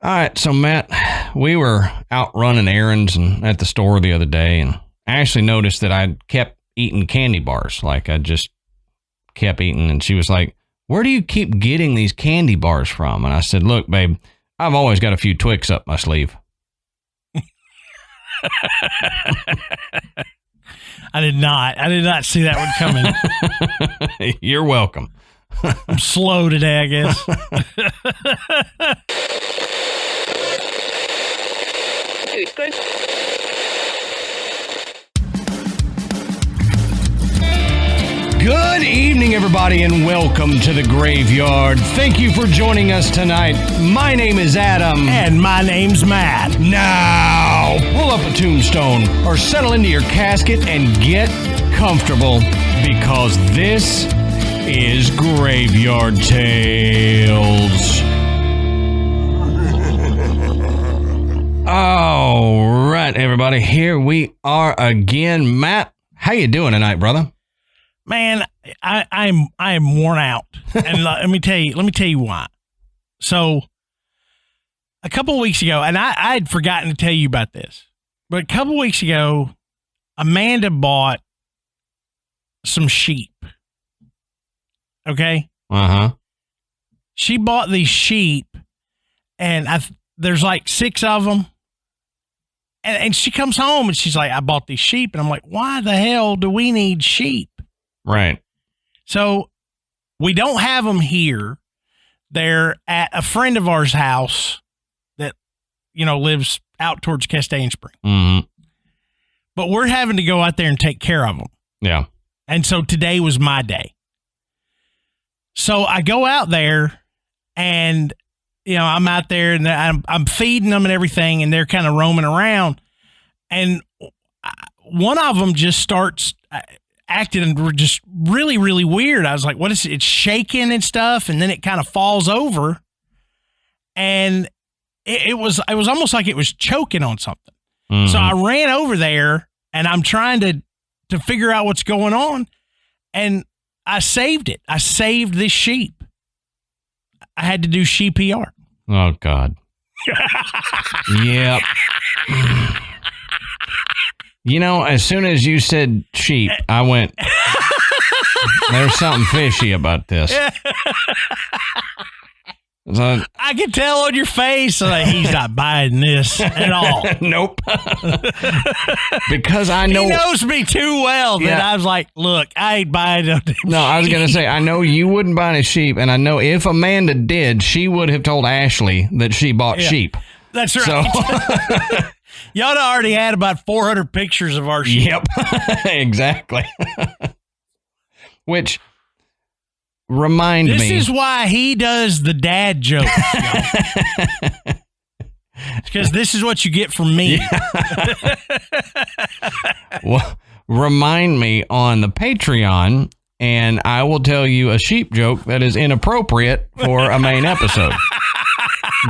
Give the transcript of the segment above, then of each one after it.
All right, so Matt, we were out running errands and at the store the other day, and Ashley noticed that I kept eating candy bars. Like, I just kept eating, and she was like, "Where do you keep getting these candy bars from?" And I said, "Look, babe, I've always got a few Twix up my sleeve." I did not see that one coming. You're welcome. I'm slow today, I guess. Good evening, everybody, and welcome to the Graveyard. Thank you for joining us tonight. My name is Adam. And my name's Matt. Now, pull up a tombstone or settle into your casket and get comfortable, because this is Graveyard Tales. All right, everybody, here we are again. Matt, how you doing tonight, brother? Man, I'm worn out, and let me tell you why. So, a couple of weeks ago, and I'd forgotten to tell you about this, but a couple of weeks ago, Amanda bought some sheep. Okay. She bought these sheep, and there's like 6 of them. And she comes home and she's like, "I bought these sheep," and I'm like, "Why the hell do we need sheep?" Right. So we don't have them here. They're at a friend of ours' house that, lives out towards Castaigne Spring. Mm-hmm. But we're having to go out there and take care of them. Yeah. And so today was my day. So I go out there and, I'm out there and I'm feeding them and everything, and they're kind of roaming around. And one of them just starts acting just really, really weird. I was like, what is it? It's shaking and stuff. And then it kind of falls over. And it was almost like it was choking on something. Mm-hmm. So I ran over there and I'm trying to figure out what's going on. And I saved it. I saved this sheep. I had to do CPR. Oh, God. Yep. As soon as you said sheep, I went, there's something fishy about this. So, I can tell on your face, like, he's not buying this at all. Nope. Because I know. He knows me too well that I was like, look, I ain't buying no damn No, I was going to say, I know you wouldn't buy any sheep, and I know if Amanda did, she would have told Ashley that she bought sheep. That's right. So. Y'all already had about 400 pictures of our sheep. Yep, exactly. Which remind me. This is why he does the dad jokes. Because this is what you get from me. Yeah. Well, remind me on the Patreon, and I will tell you a sheep joke that is inappropriate for a main episode.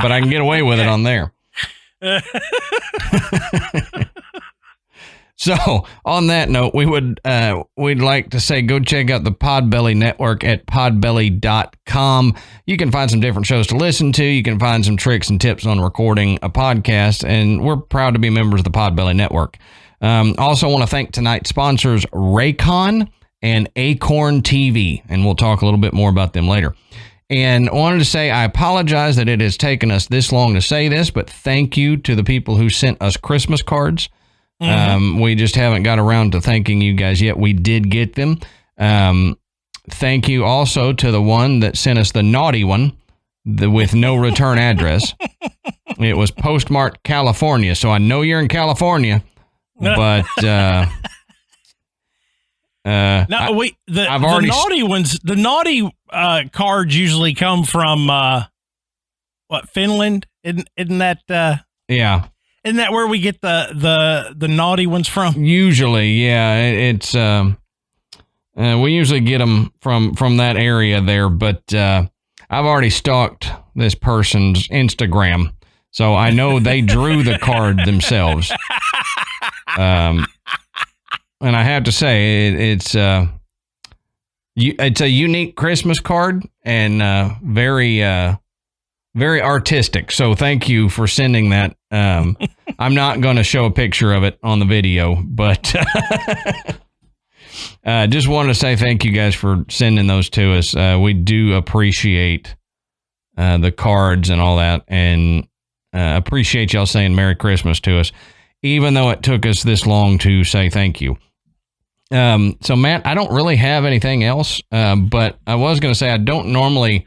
But I can get away with it on there. So on that note, we'd like to say go check out the Podbelly Network at podbelly.com. You can find some different shows to listen to. You can find some tricks and tips on recording a podcast, and we're proud to be members of the Podbelly Network. Also want to thank tonight's sponsors, Raycon and Acorn TV, and we'll talk a little bit more about them later. And I wanted to say I apologize that it has taken us this long to say this, but thank you to the people who sent us Christmas cards. Mm-hmm. We just haven't got around to thanking you guys yet. We did get them. Thank you also to the one that sent us the naughty one with no return address. It was postmarked California, so I know you're in California, but the naughty ones, the naughty cards usually come from Finland? Isn't that? Yeah. Isn't that where we get the naughty ones from? Usually, yeah. It's we usually get them from that area there, but I've already stalked this person's Instagram, so I know they drew the card themselves. And I have to say, it's a unique Christmas card and very very artistic. So thank you for sending that. I'm not going to show a picture of it on the video, but just wanted to say thank you guys for sending those to us. We do appreciate the cards and all that, and appreciate y'all saying Merry Christmas to us, even though it took us this long to say thank you. So Matt, I don't really have anything else, but I was going to say I don't normally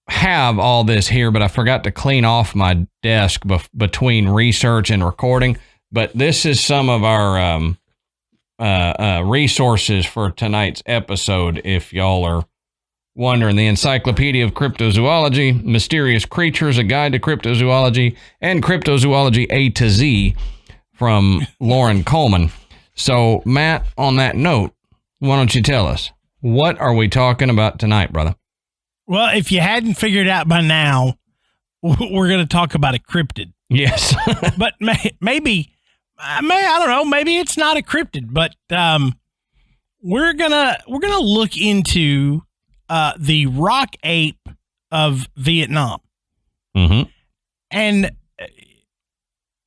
have all this here, but I forgot to clean off my desk between research and recording. But this is some of our resources for tonight's episode, if y'all are wondering. The Encyclopedia of Cryptozoology, Mysterious Creatures, A Guide to Cryptozoology, and Cryptozoology A to Z from Loren Coleman. So, Matt, on that note, why don't you tell us, what are we talking about tonight, brother? Well, if you hadn't figured out by now, we're going to talk about a cryptid. Yes. But maybe, I don't know, maybe it's not a cryptid, but we're gonna look into the Rock Ape of Vietnam. Mm-hmm. And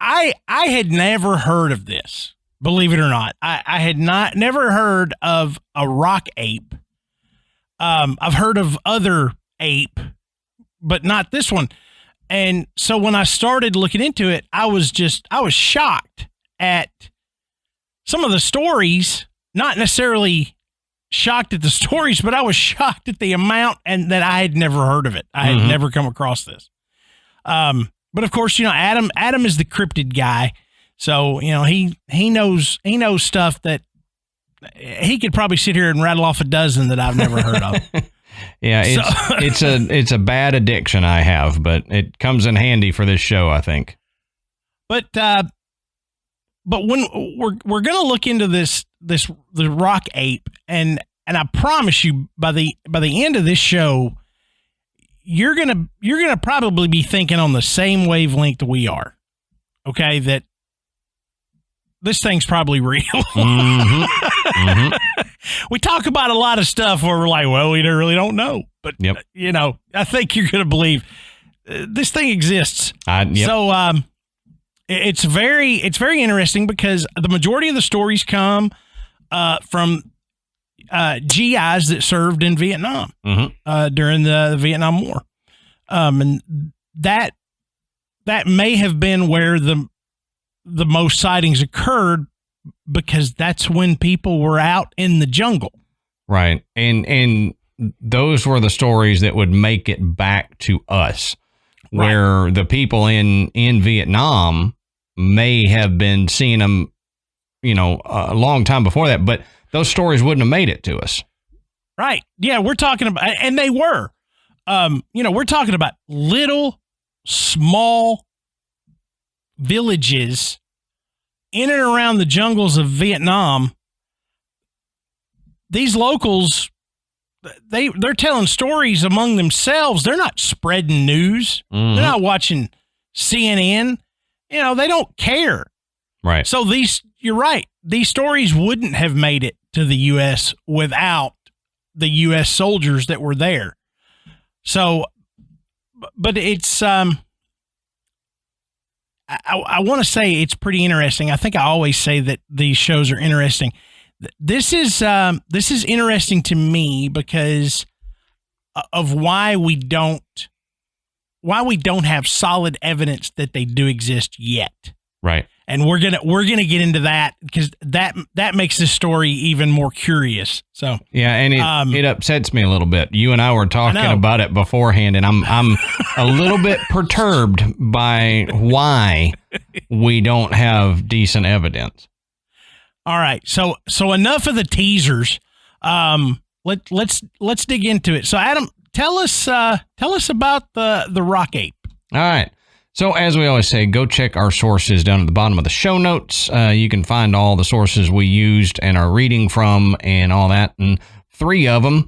I had never heard of this, believe it or not. I had never heard of a rock ape. I've heard of other ape, but not this one. And so when I started looking into it, I was shocked at some of the stories, not necessarily shocked at the stories, but I was shocked at the amount and that I had never heard of it. I had never come across this. But of course, Adam is the cryptid guy. So, he knows stuff that he could probably sit here and rattle off a dozen that I've never heard of. Yeah, it's a bad addiction I have, but it comes in handy for this show, I think. But when we're gonna look into the rock ape, and I promise you by the end of this show, you're gonna probably be thinking on the same wavelength we are. Okay, that this thing's probably real. Mm-hmm. Mm-hmm. We talk about a lot of stuff where we're like, well, we really don't know. But, I think you're going to believe this thing exists. Yep. So it's very interesting because the majority of the stories come from GIs that served in Vietnam during the Vietnam War. And that may have been where the most sightings occurred, because that's when people were out in the jungle. Right. And those were the stories that would make it back to us, where the people in Vietnam may have been seeing them, a long time before that, but those stories wouldn't have made it to us. Right. Yeah. We're talking about, and they were, we're talking about little, small villages in and around the jungles of Vietnam. These locals, they're telling stories among themselves. They're not spreading news. Mm-hmm. They're not watching CNN. They don't care. Right. So you're right. These stories wouldn't have made it to the U.S. without the U.S. soldiers that were there. So, but it's, I want to say it's pretty interesting. I think I always say that these shows are interesting. This is interesting to me because of why we don't have solid evidence that they do exist yet. Right. And we're gonna get into that because that makes this story even more curious. So yeah, and it upsets me a little bit. You and I were talking about it beforehand, and I'm a little bit perturbed by why we don't have decent evidence. All right, so enough of the teasers. Let's dig into it. So Adam, tell us about the rock ape. All right. So as we always say, go check our sources down at the bottom of the show notes. You can find all the sources we used and are reading from and all that. And 3 of them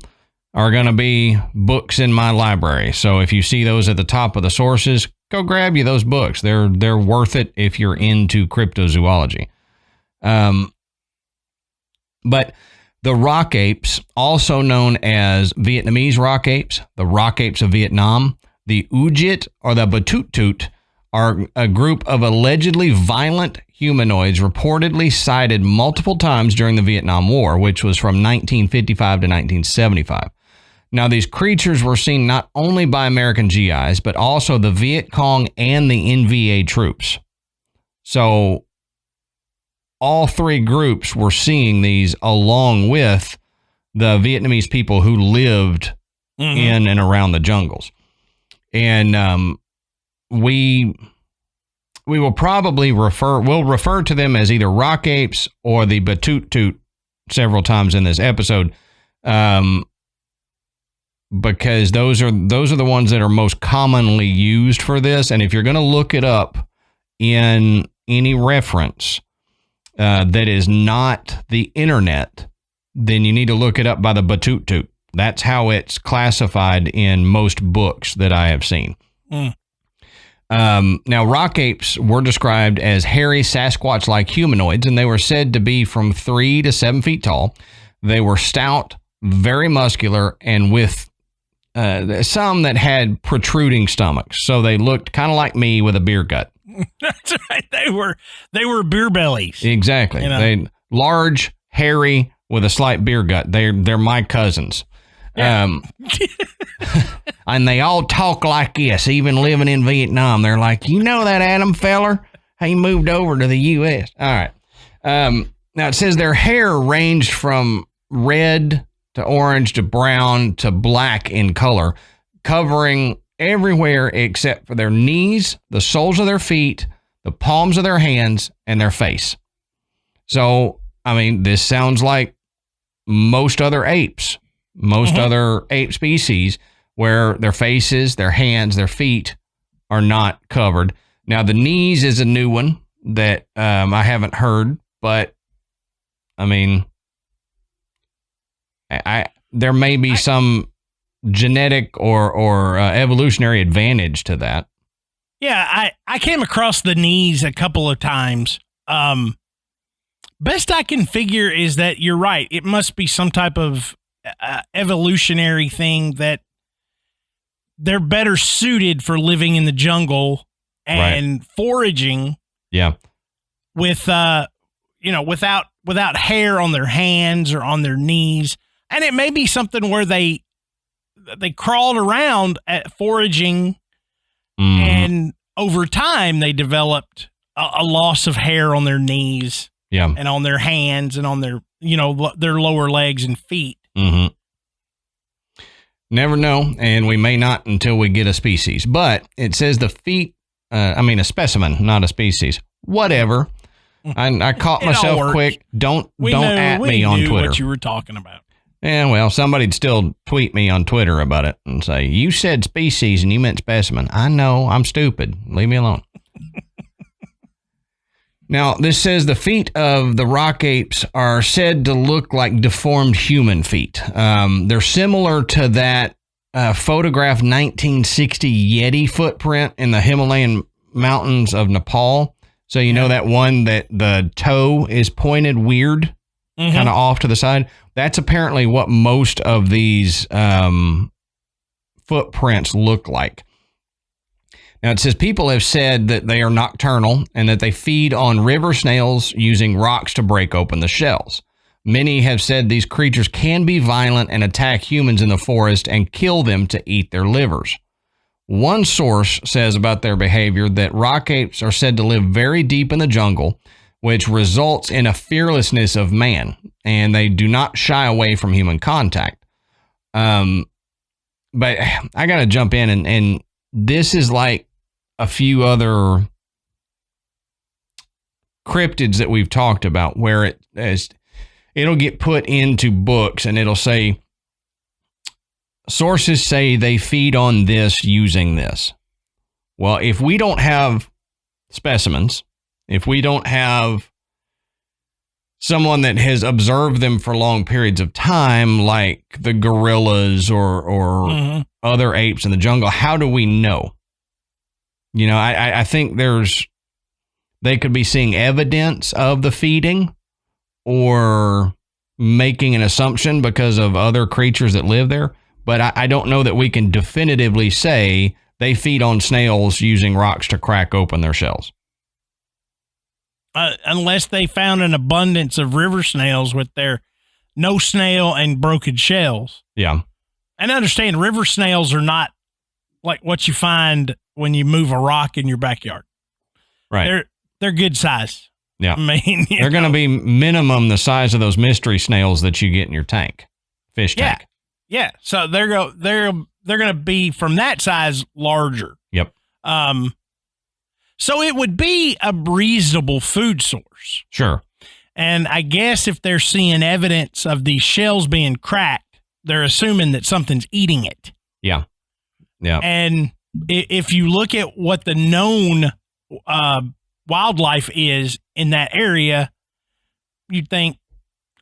are going to be books in my library. So if you see those at the top of the sources, go grab you those books. They're worth it if you're into cryptozoology. But The rock apes, also known as Vietnamese rock apes, the rock apes of Vietnam, the Ujit or the Batutut, are a group of allegedly violent humanoids reportedly sighted multiple times during the Vietnam War, which was from 1955 to 1975. Now, these creatures were seen not only by American GIs, but also the Viet Cong and the NVA troops. So all three groups were seeing these along with the Vietnamese people who lived in and around the jungles. And we will probably refer to them as either rock apes or the Batutut several times in this episode, because those are the ones that are most commonly used for this. And if you're going to look it up in any reference that is not the internet, then you need to look it up by the Batutut. That's how it's classified in most books that I have seen. Now, rock apes were described as hairy Sasquatch-like humanoids, and they were said to be from 3 to 7 feet tall. They were stout, very muscular, and with some that had protruding stomachs. So they looked kind of like me with a beer gut. That's right. They were beer bellies. Exactly. You know? They large, hairy, with a slight beer gut. They're my cousins. Yeah. And they all talk like this, even living in Vietnam. They're like, you know that Adam feller? He moved over to the U.S. All right. Now it says their hair ranged from red to orange to brown to black in color, covering everywhere except for their knees, the soles of their feet, the palms of their hands, and their face. So, I mean, this sounds like most other apes, other ape species, where their faces, their hands, their feet are not covered. Now, the knees is a new one that I haven't heard, but I mean, there may be some genetic or evolutionary advantage to that. Yeah, I came across the knees a couple of times. Best I can figure is that you're right. It must be some type of evolutionary thing that they're better suited for living in the jungle and foraging. Yeah. With without hair on their hands or on their knees. And it may be something where they crawled around at foraging, and over time they developed a loss of hair on their knees, and on their hands and on their their lower legs and feet. Never know, and we may not until we get a species. But it says the feet. A specimen, not a species. Whatever. I caught myself quick. Don't at me on Twitter. What you were talking about. Yeah, well, somebody'd still tweet me on Twitter about it and say, you said species and you meant specimen. I know, I'm stupid. Leave me alone. Now, this says the feet of the rock apes are said to look like deformed human feet. They're similar to that photographed 1960 Yeti footprint in the Himalayan mountains of Nepal. So you know that one that the toe is pointed weird, kind of off to the side? That's apparently what most of these footprints look like. Now, it says people have said that they are nocturnal and that they feed on river snails using rocks to break open the shells. Many have said these creatures can be violent and attack humans in the forest and kill them to eat their livers. One source says about their behavior that rock apes are said to live very deep in the jungle, which results in a fearlessness of man, and they do not shy away from human contact. But I got to jump in, and this is like a few other cryptids that we've talked about, where it'll get put into books, and it'll say, sources say they feed on this using this. Well, if we don't have specimens, if we don't have someone that has observed them for long periods of time, like the gorillas or other apes in the jungle, how do we know? You know, I think they could be seeing evidence of the feeding, or making an assumption because of other creatures that live there, but I don't know that we can definitively say they feed on snails using rocks to crack open their shells. Unless they found an abundance of river snails with their no snail and broken shells. Yeah. And understand, river snails are not like what you find when you move a rock in your backyard. Right. They're good size. Yeah. I mean, they're going to be minimum the size of those mystery snails that you get in your tank, fish tank. Yeah. So they're going to be from that size larger. Yep. So it would be a reasonable food source. Sure. And I guess if they're seeing evidence of these shells being cracked, they're assuming that something's eating it. Yeah. Yeah. And if you look at what the known wildlife is in that area, you'd think,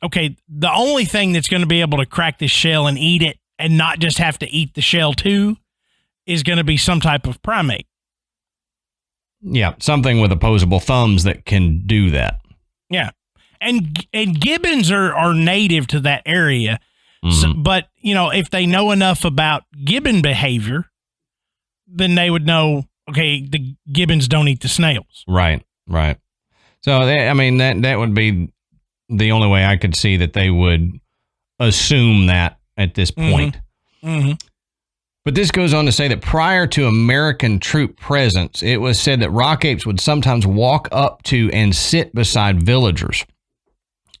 okay, the only thing that's going to be able to crack this shell and eat it and not just have to eat the shell too is going to be some type of primate. Yeah, something with opposable thumbs that can do that. Yeah. And gibbons are native to that area. Mm-hmm. So, but, if they know enough about gibbon behavior, then they would know, okay, the gibbons don't eat the snails. Right. So, that would be the only way I could see that they would assume that at this point. Mm-hmm. But this goes on to say that prior to American troop presence, it was said that rock apes would sometimes walk up to and sit beside villagers.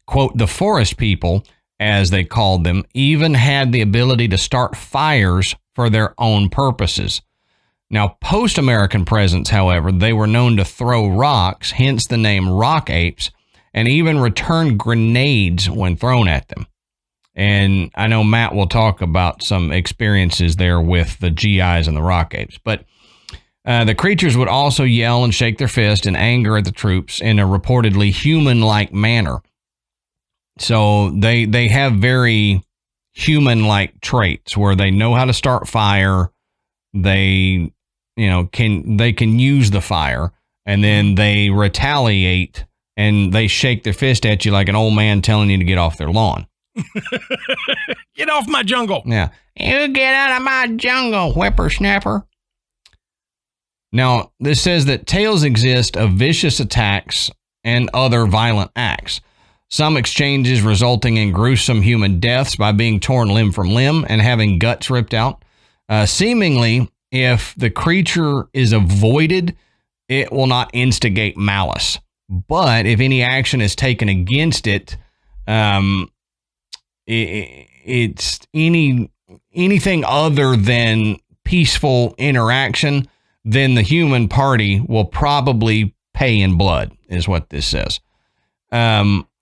Quote, the forest people, as they called them, even had the ability to start fires for their own purposes. Now, post-American presence, however, they were known to throw rocks, hence the name rock apes, and even return grenades when thrown at them. And I know Matt will talk about some experiences there with the GIs and the rock apes. But the creatures would also yell and shake their fist in anger at the troops in a reportedly human-like manner. So they have very human-like traits where they know how to start fire. They can use the fire, and then they retaliate and they shake their fist at you like an old man telling you to get off their lawn. Get off my jungle. Yeah. You get out of my jungle, whippersnapper. Now, this says that tales exist of vicious attacks and other violent acts. Some exchanges resulting in gruesome human deaths by being torn limb from limb and having guts ripped out. Seemingly, if the creature is avoided, it will not instigate malice. But if any action is taken against it, it's anything other than peaceful interaction, then the human party will probably pay in blood, is what this says.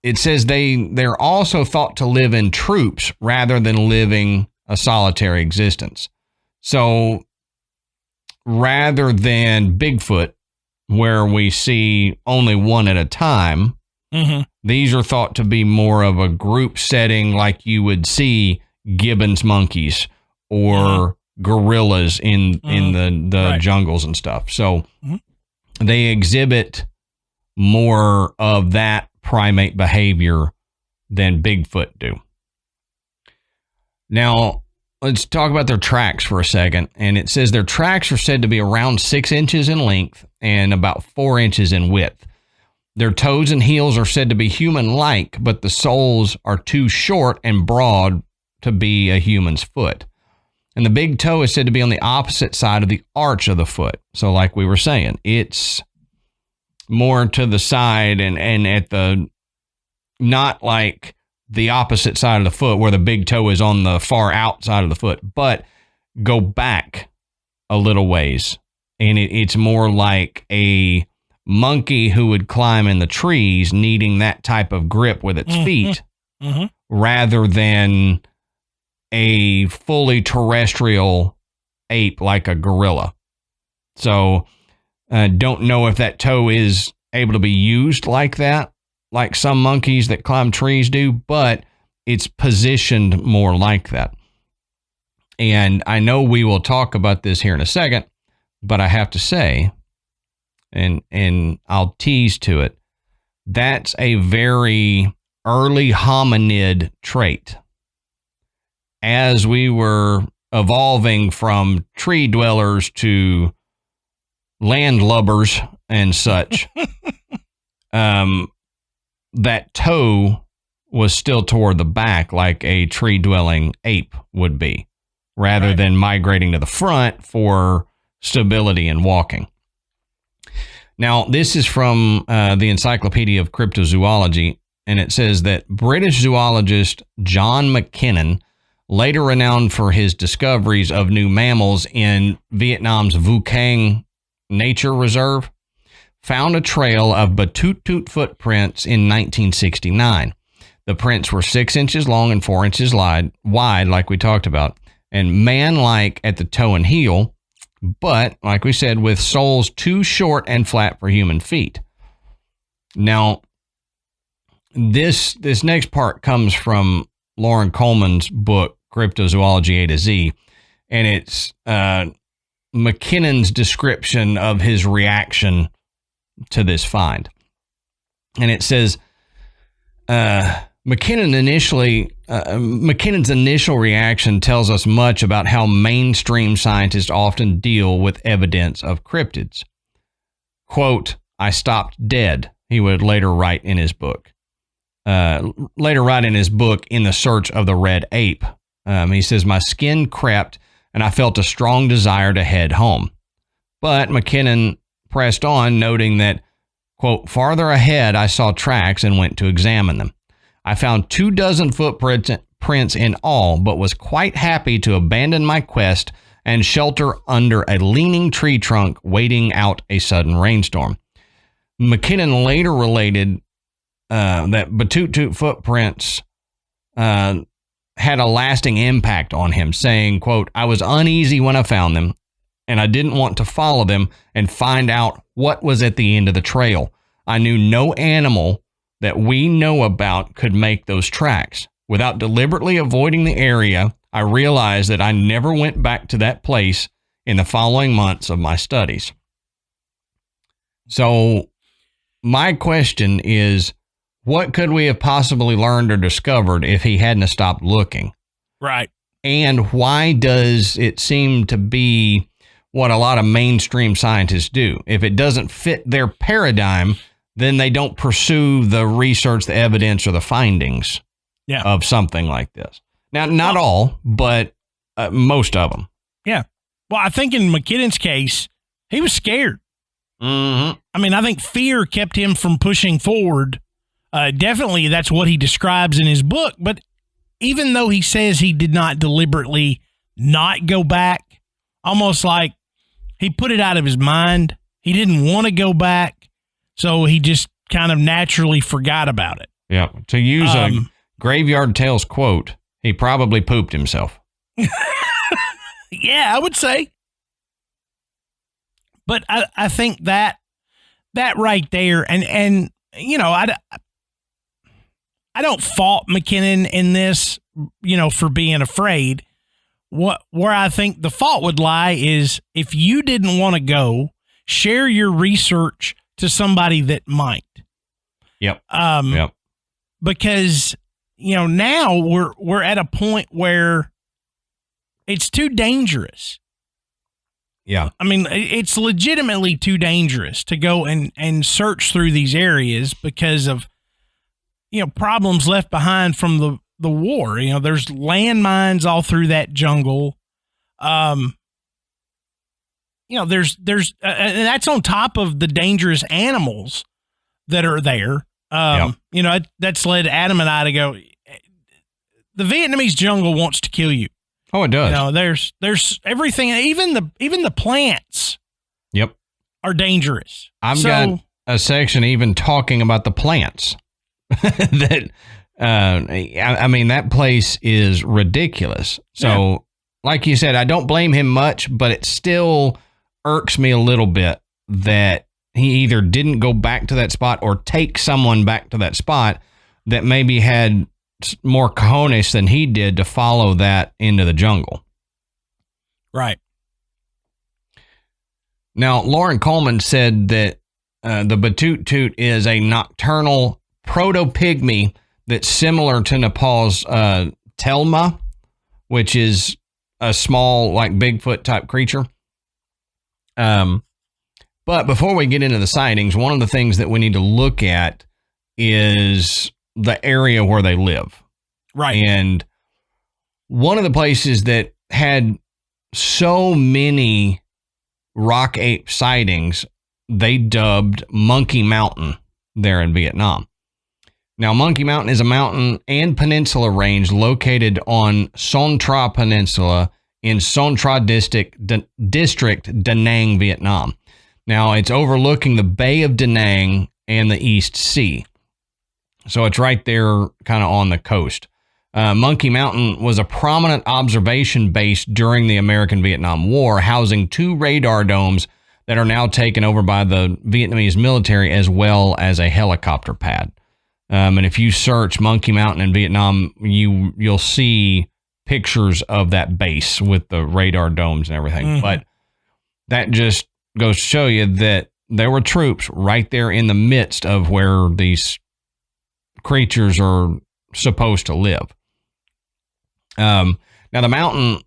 It says they're also thought to live in troops rather than living a solitary existence. So rather than Bigfoot, where we see only one at a time, mm-hmm. These are thought to be more of a group setting like you would see Gibbon's monkeys or gorillas in the right. jungles and stuff. So they exhibit more of that primate behavior than Bigfoot do. Now, let's talk about their tracks for a second. And it says their tracks are said to be around 6 inches in length and about 4 inches in width. Their toes and heels are said to be human-like, but the soles are too short and broad to be a human's foot. And the big toe is said to be on the opposite side of the arch of the foot. So like we were saying, it's more to the side and at the, not like the opposite side of the foot where the big toe is on the far outside of the foot, but go back a little ways. And it's more like a monkey who would climb in the trees needing that type of grip with its feet rather than a fully terrestrial ape like a gorilla. So don't know if that toe is able to be used like that, like some monkeys that climb trees do, but it's positioned more like that. And I know we will talk about this here in a second, but I have to say, and I'll tease to it, that's a very early hominid trait. As we were evolving from tree dwellers to landlubbers and such, that toe was still toward the back like a tree-dwelling ape would be, rather than migrating to the front for stability and walking. Now, this is from the Encyclopedia of Cryptozoology, and it says that British zoologist John McKinnon, later renowned for his discoveries of new mammals in Vietnam's Vu Cang Nature Reserve, found a trail of Batutut footprints in 1969. The prints were 6 inches long and 4 inches wide, like we talked about, and man-like at the toe and heel, but, like we said, with soles too short and flat for human feet. Now, this next part comes from Loren Coleman's book, Cryptozoology A to Z, and it's McKinnon's description of his reaction to this find. And it says, McKinnon's initial reaction tells us much about how mainstream scientists often deal with evidence of cryptids. Quote, I stopped dead, he would later write in his book. In the Search of the Red Ape. He says, my skin crept and I felt a strong desire to head home. But McKinnon pressed on, noting that, quote, farther ahead I saw tracks and went to examine them. I found 24 footprints in all, but was quite happy to abandon my quest and shelter under a leaning tree trunk, waiting out a sudden rainstorm. McKinnon later related that Batutut footprints had a lasting impact on him, saying, quote, I was uneasy when I found them, and I didn't want to follow them and find out what was at the end of the trail. I knew no animal that we know about could make those tracks. Without deliberately avoiding the area, I realized that I never went back to that place in the following months of my studies. So my question is, what could we have possibly learned or discovered if he hadn't stopped looking? Right. And why does it seem to be what a lot of mainstream scientists do? If it doesn't fit their paradigm, then they don't pursue the research, the evidence, or the findings of something like this. Now, not all, but most of them. Yeah. Well, I think in McKinnon's case, he was scared. Mm-hmm. I mean, I think fear kept him from pushing forward. Definitely, that's what he describes in his book. But even though he says he did not deliberately not go back, almost like he put it out of his mind, he didn't want to go back, so he just kind of naturally forgot about it. Yeah. To use a Graveyard Tales quote, he probably pooped himself. Yeah, I would say. But I think that right there, and you know, I don't fault McKinnon in this, you know, for being afraid. Where I think the fault would lie is if you didn't want to go, share your research to somebody that might. Yep. Because, you know, now we're at a point where it's too dangerous. Yeah. I mean, it's legitimately too dangerous to go and search through these areas because of, you know, problems left behind from the war. You know, there's landmines all through that jungle. You know, there's and that's on top of the dangerous animals that are there. You know, that's led Adam and I to go, the Vietnamese jungle wants to kill you. Oh, it does. You know, there's everything, even the plants. Yep. Are dangerous. I've got a section even talking about the plants. That I mean, that place is ridiculous. So, like you said, I don't blame him much, but it still irks me a little bit that he either didn't go back to that spot or take someone back to that spot that maybe had more cojones than he did to follow that into the jungle. Right. Now, Loren Coleman said that the Batutut is a nocturnal proto-pygmy that's similar to Nepal's Telma, which is a small, like Bigfoot type creature. But before we get into the sightings, one of the things that we need to look at is the area where they live. Right. And one of the places that had so many rock ape sightings, they dubbed Monkey Mountain there in Vietnam. Now, Monkey Mountain is a mountain and peninsula range located on Son Tra Peninsula in Son Tra District, Da Nang, Vietnam. Now, it's overlooking the Bay of Da Nang and the East Sea. So it's right there kind of on the coast. Monkey Mountain was a prominent observation base during the American-Vietnam War, housing 2 radar domes that are now taken over by the Vietnamese military, as well as a helicopter pad. And if you search Monkey Mountain in Vietnam, you'll see pictures of that base with the radar domes and everything. Mm-hmm. But that just goes to show you that there were troops right there in the midst of where these creatures are supposed to live. Now, the mountain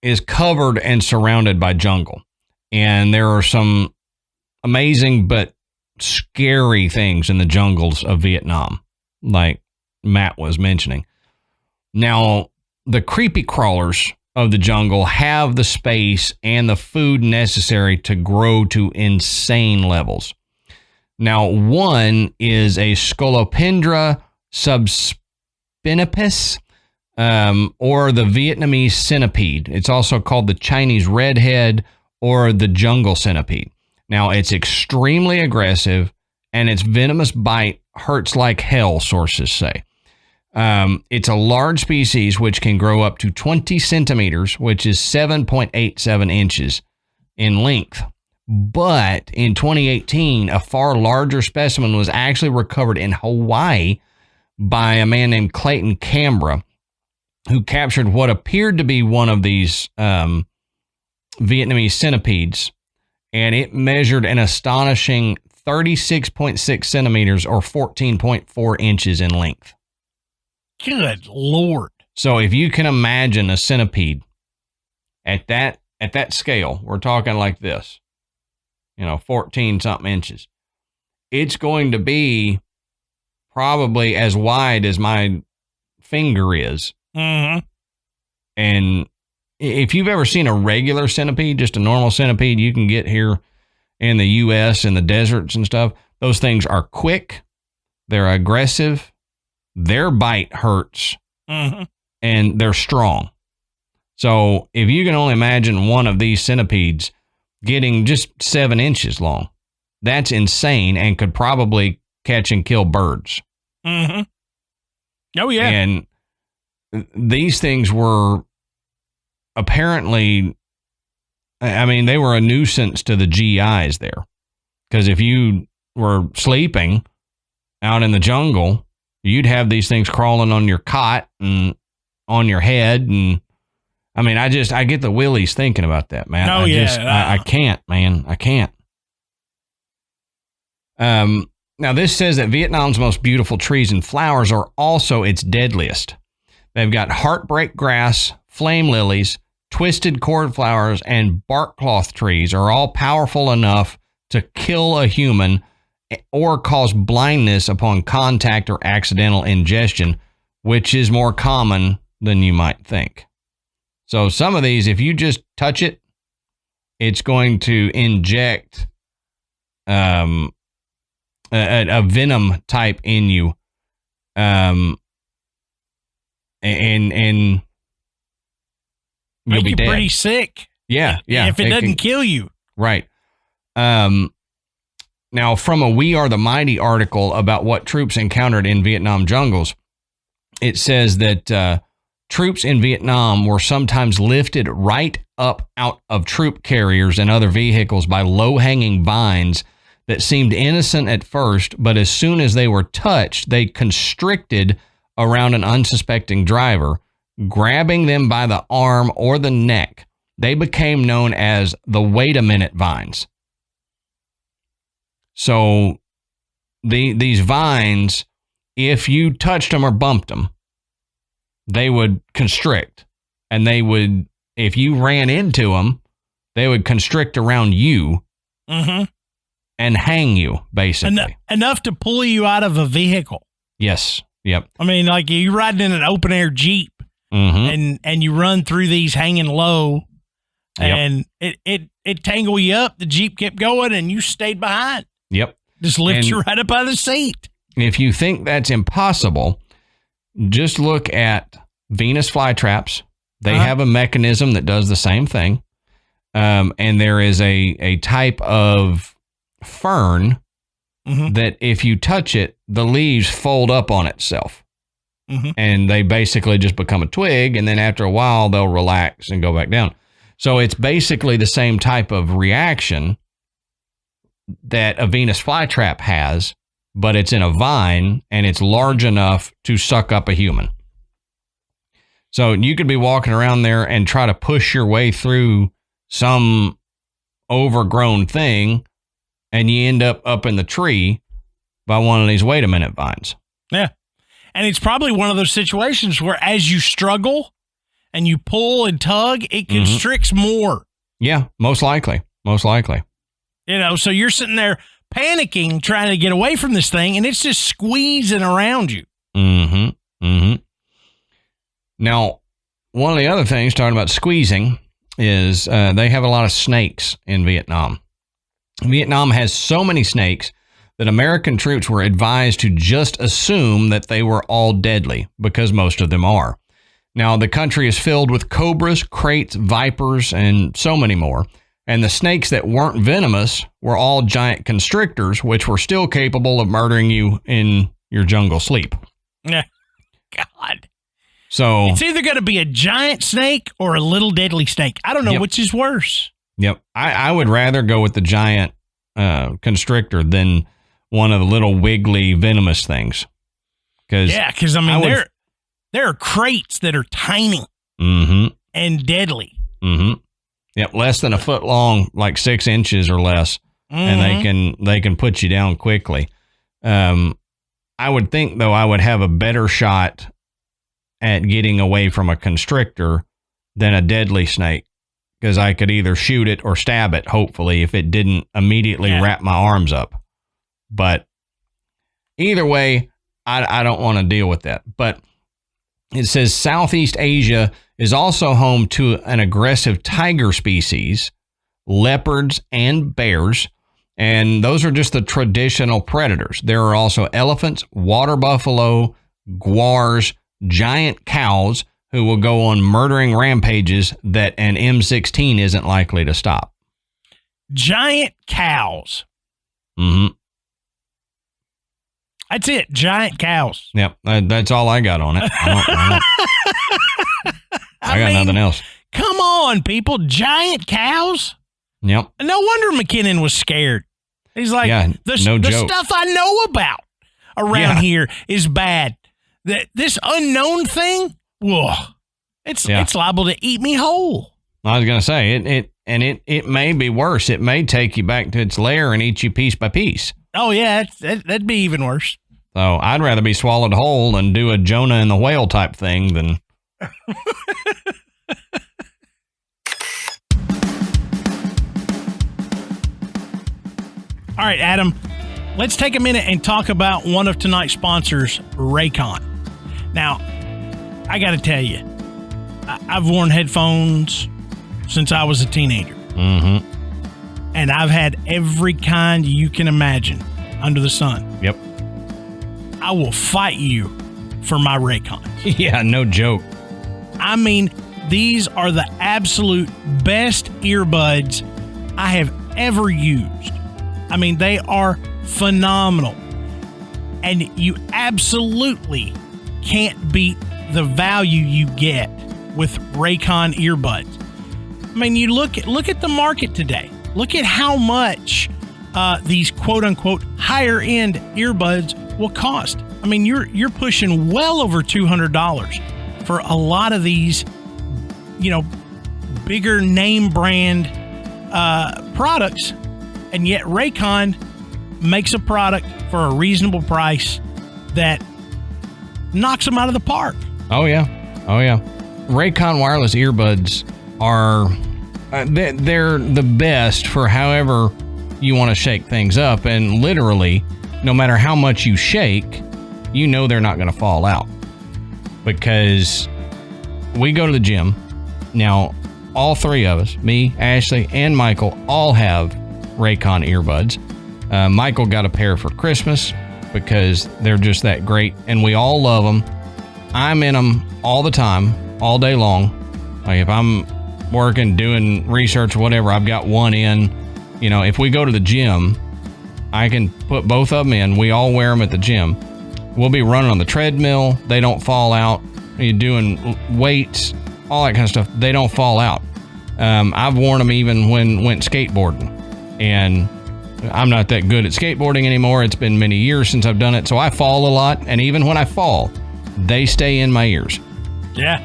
is covered and surrounded by jungle, and there are some amazing but scary things in the jungles of Vietnam, like Matt was mentioning. Now, the creepy crawlers of the jungle have the space and the food necessary to grow to insane levels. Now, one is a Scolopendra subspinipes, or the Vietnamese centipede. It's also called the Chinese redhead or the jungle centipede. Now, it's extremely aggressive, and its venomous bite hurts like hell, sources say. It's a large species which can grow up to 20 centimeters, which is 7.87 inches in length. But in 2018, a far larger specimen was actually recovered in Hawaii by a man named Clayton Canberra, who captured what appeared to be one of these Vietnamese centipedes, and it measured an astonishing 36.6 centimeters or 14.4 inches in length. Good Lord. So if you can imagine a centipede at that scale, we're talking like this, 14 something inches. It's going to be probably as wide as my finger is. Mm-hmm. And if you've ever seen a regular centipede, just a normal centipede you can get here in the U.S. in the deserts and stuff, those things are quick, they're aggressive, their bite hurts, mm-hmm. and they're strong. So if you can only imagine one of these centipedes getting just 7 inches long, that's insane and could probably catch and kill birds. Mm-hmm. Oh, yeah. And these things were apparently, they were a nuisance to the GIs there. Because if you were sleeping out in the jungle, you'd have these things crawling on your cot and on your head. And I get the willies thinking about that, man. Oh, I can't, man. I can't. Now, this says that Vietnam's most beautiful trees and flowers are also its deadliest. They've got heartbreak grass, flame lilies, twisted cord flowers, and bark cloth trees are all powerful enough to kill a human or cause blindness upon contact or accidental ingestion, which is more common than you might think. So some of these, if you just touch it, it's going to inject a venom type in you. And you'll be dead. Pretty sick. Yeah. If it doesn't kill you. Right. Now, from a We Are the Mighty article about what troops encountered in Vietnam jungles, it says that troops in Vietnam were sometimes lifted right up out of troop carriers and other vehicles by low-hanging vines that seemed innocent at first, but as soon as they were touched, they constricted around an unsuspecting driver, grabbing them by the arm or the neck. They became known as the wait a minute vines. So these vines, if you touched them or bumped them, they would constrict. And they would, if you ran into them, they would constrict around you and hang you, basically. Enough to pull you out of a vehicle. Yes. Yep. I mean, like you're riding in an open air Jeep and you run through these hanging low and it tangle you up. The Jeep kept going and you stayed behind. Yep. Just lift you right up out of the seat. If you think that's impossible, just look at Venus flytraps. They have a mechanism that does the same thing. And there is a type of fern that if you touch it, the leaves fold up on itself. And they basically just become a twig. And then after a while, they'll relax and go back down. So it's basically the same type of reaction that a Venus flytrap has, but it's in a vine and it's large enough to suck up a human. So you could be walking around there and try to push your way through some overgrown thing, and you end up in the tree by one of these wait a minute vines. Yeah. And it's probably one of those situations where as you struggle and you pull and tug, it constricts more. Yeah, most likely. Most likely. You know, so you're sitting there panicking, trying to get away from this thing, and it's just squeezing around you. Now, one of the other things, talking about squeezing, is they have a lot of snakes in Vietnam. Vietnam has so many snakes that American troops were advised to just assume that they were all deadly, because most of them are. Now, the country is filled with cobras, kraits, vipers, and so many more. And the snakes that weren't venomous were all giant constrictors, which were still capable of murdering you in your jungle sleep. Yeah. God. So it's either going to be a giant snake or a little deadly snake. I don't know which is worse. Yep. I would rather go with the giant constrictor than one of the little wiggly venomous things. Because I mean, there are kraits that are tiny and deadly. Yep, less than a foot long, like 6 inches or less, and they can put you down quickly. I would think, though, I would have a better shot at getting away from a constrictor than a deadly snake, because I could either shoot it or stab it, hopefully, if it didn't immediately wrap my arms up. But either way, I don't want to deal with that. But it says Southeast Asia is also home to an aggressive tiger species, leopards, and bears. And those are just the traditional predators. There are also elephants, water buffalo, gaurs, giant cows who will go on murdering rampages that an M16 isn't likely to stop. Giant cows. That's it. Giant cows. Yep. That's all I got on it. I got nothing else. Come on, people. Giant cows? Yep. No wonder McKinnon was scared. He's like, the stuff I know about around here is bad. This unknown thing, whoa, it's liable to eat me whole. I was going to say, it may be worse. It may take you back to its lair and eat you piece by piece. Oh, yeah, that'd be even worse. So I'd rather be swallowed whole and do a Jonah and the whale type thing than... All right, Adam, let's take a minute and talk about one of tonight's sponsors, Raycon. Now, I got to tell you, I've worn headphones since I was a teenager. And I've had every kind you can imagine under the sun. Yep. I will fight you for my Raycons. Yeah, no joke. I mean, these are the absolute best earbuds I have ever used. I mean, they are phenomenal. And you absolutely can't beat the value you get with Raycon earbuds. I mean, you look at the market today. Look at how much these quote-unquote higher-end earbuds will cost. I mean, you're pushing well over $200 for a lot of these, bigger name brand products, and yet Raycon makes a product for a reasonable price that knocks them out of the park. Oh, yeah. Raycon wireless earbuds are, they're the best for however you want to shake things up. And literally, no matter how much you shake, you know they're not going to fall out. Because we go to the gym. Now, all three of us, me, Ashley, and Michael, all have Raycon earbuds. Michael got a pair for Christmas because they're just that great, and we all love them. I'm in them all the time, all day long. Like if I'm working, doing research, whatever, I've got one in. You know, if we go to the gym, I can put both of them in. We all wear them at the gym. We'll be running on the treadmill. They don't fall out. You're doing weights, all that kind of stuff. They don't fall out. I've worn them even when went skateboarding, and I'm not that good at skateboarding anymore. It's been many years since I've done it, so I fall a lot, and even when I fall, they stay in my ears. Yeah.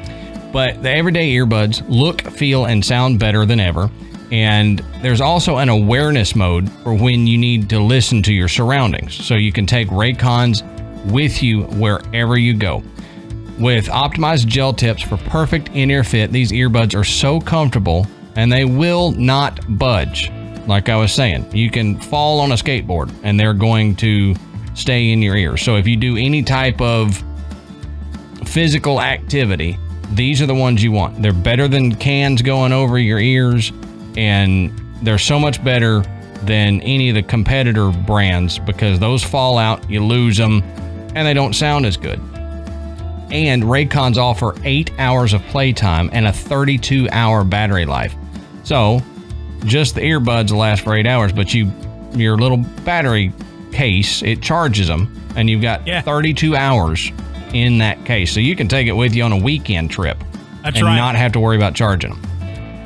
But the everyday earbuds look, feel, and sound better than ever. And there's also an awareness mode for when you need to listen to your surroundings. So you can take Raycons with you wherever you go. With optimized gel tips for perfect in-ear fit, these earbuds are so comfortable and they will not budge. Like I was saying, you can fall on a skateboard and they're going to stay in your ear. So if you do any type of physical activity, these are the ones you want. They're better than cans going over your ears, and they're so much better than any of the competitor brands because those fall out, you lose them, and they don't sound as good. And Raycons offer 8 hours of playtime and a 32-hour battery life. So just the earbuds will last for 8 hours, but your little battery case, it charges them, and you've got 32 hours in that case. So you can take it with you on a weekend trip. That's and right. Not have to worry about charging them.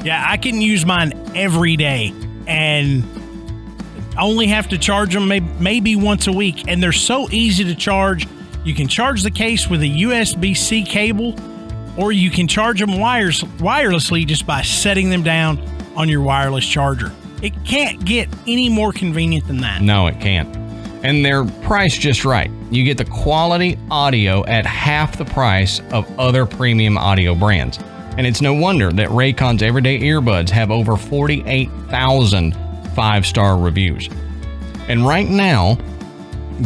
Yeah, I can use mine every day and only have to charge them maybe once a week. And they're so easy to charge. You can charge the case with a USB-C cable, or you can charge them wirelessly just by setting them down on your wireless charger. It can't get any more convenient than that. No, it can't. And they're priced just right. You get the quality audio at half the price of other premium audio brands. And it's no wonder that Raycon's everyday earbuds have over 48,000 five-star reviews. And right now,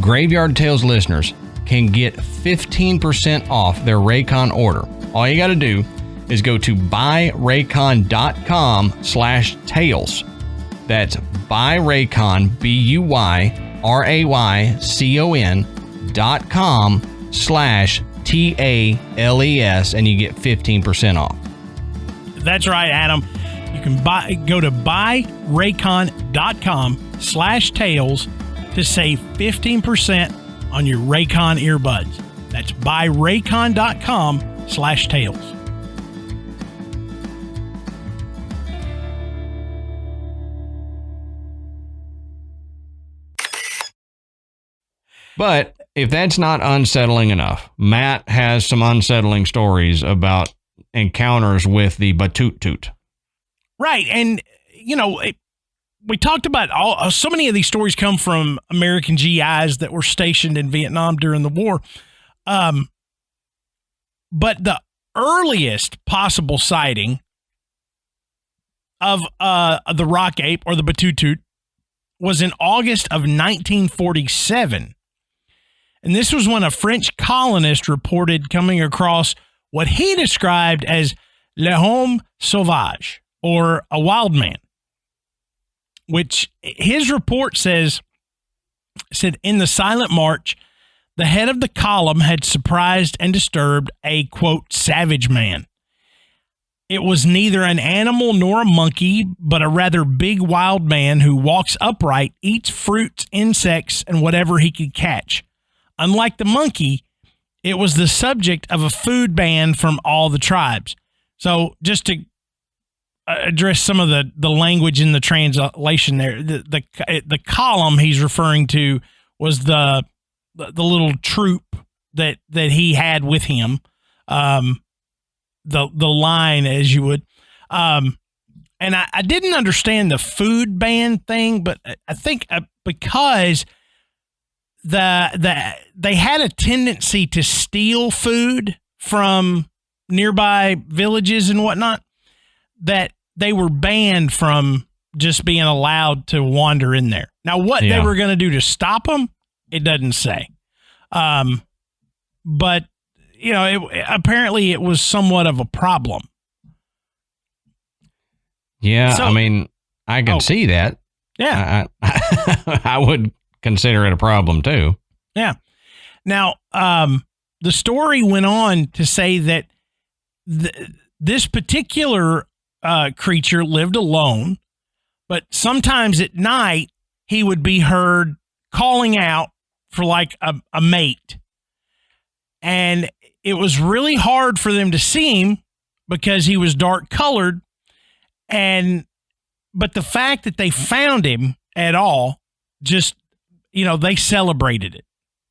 Graveyard Tales listeners can get 15% off their Raycon order. All you got to do is go to buyraycon.com/tales. That's buyraycon, BUYRAYCON.com/TALES, and you get 15% off. That's right, Adam. You can go to buyraycon.com/tales to save 15% on your Raycon earbuds. That's buyraycon.com/tales. But if that's not unsettling enough, Matt has some unsettling stories about encounters with the Batutut. Right. And, you know, we talked about so many of these stories come from American GIs that were stationed in Vietnam during the war. But the earliest possible sighting of the rock ape or the Batutut was in August of 1947. And this was when a French colonist reported coming across what he described as le homme sauvage, or a wild man, which his report said in the silent march, the head of the column had surprised and disturbed a, quote, savage man. It was neither an animal nor a monkey, but a rather big wild man who walks upright, eats fruits, insects, and whatever he could catch. Unlike the monkey, it was the subject of a food ban from all the tribes. So just to address some of the language in the translation there, the column he's referring to was the little troop that he had with him, the line, as you would. And I didn't understand the food ban thing, but I think because they had a tendency to steal food from nearby villages and whatnot, that they were banned from just being allowed to wander in there. Now, what they were going to do to stop them, it doesn't say. But, apparently it was somewhat of a problem. Yeah, so, I mean, I can see that. Yeah. I would consider it a problem, too. Yeah. Now, the story went on to say that this particular creature lived alone, but sometimes at night he would be heard calling out for like a mate. And it was really hard for them to see him because he was dark colored. But the fact that they found him at all, just, they celebrated it.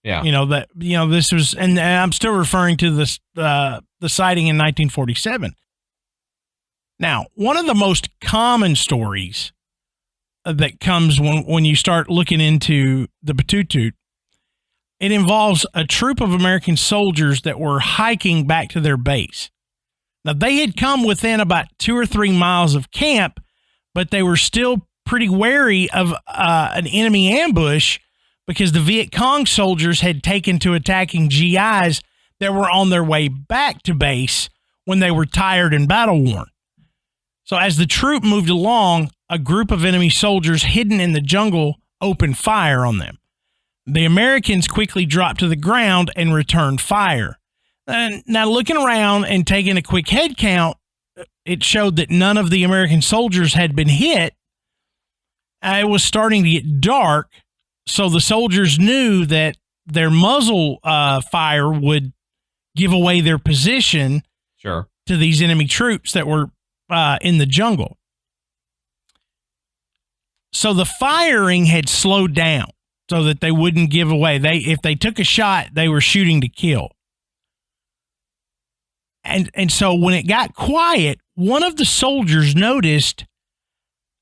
Yeah. This was, and I'm still referring to this, the sighting in 1947. Now, one of the most common stories that comes when you start looking into the Batutut, it involves a troop of American soldiers that were hiking back to their base. Now, they had come within about 2 or 3 miles of camp, but they were still pretty wary of an enemy ambush because the Viet Cong soldiers had taken to attacking GIs that were on their way back to base when they were tired and battle-worn. So as the troop moved along, a group of enemy soldiers hidden in the jungle opened fire on them. The Americans quickly dropped to the ground and returned fire. And now looking around and taking a quick head count, it showed that none of the American soldiers had been hit. It was starting to get dark, so the soldiers knew that their muzzle fire would give away their position to these enemy troops that were in the jungle. So the firing had slowed down so that they wouldn't give away. If they took a shot, they were shooting to kill. And so when it got quiet, one of the soldiers noticed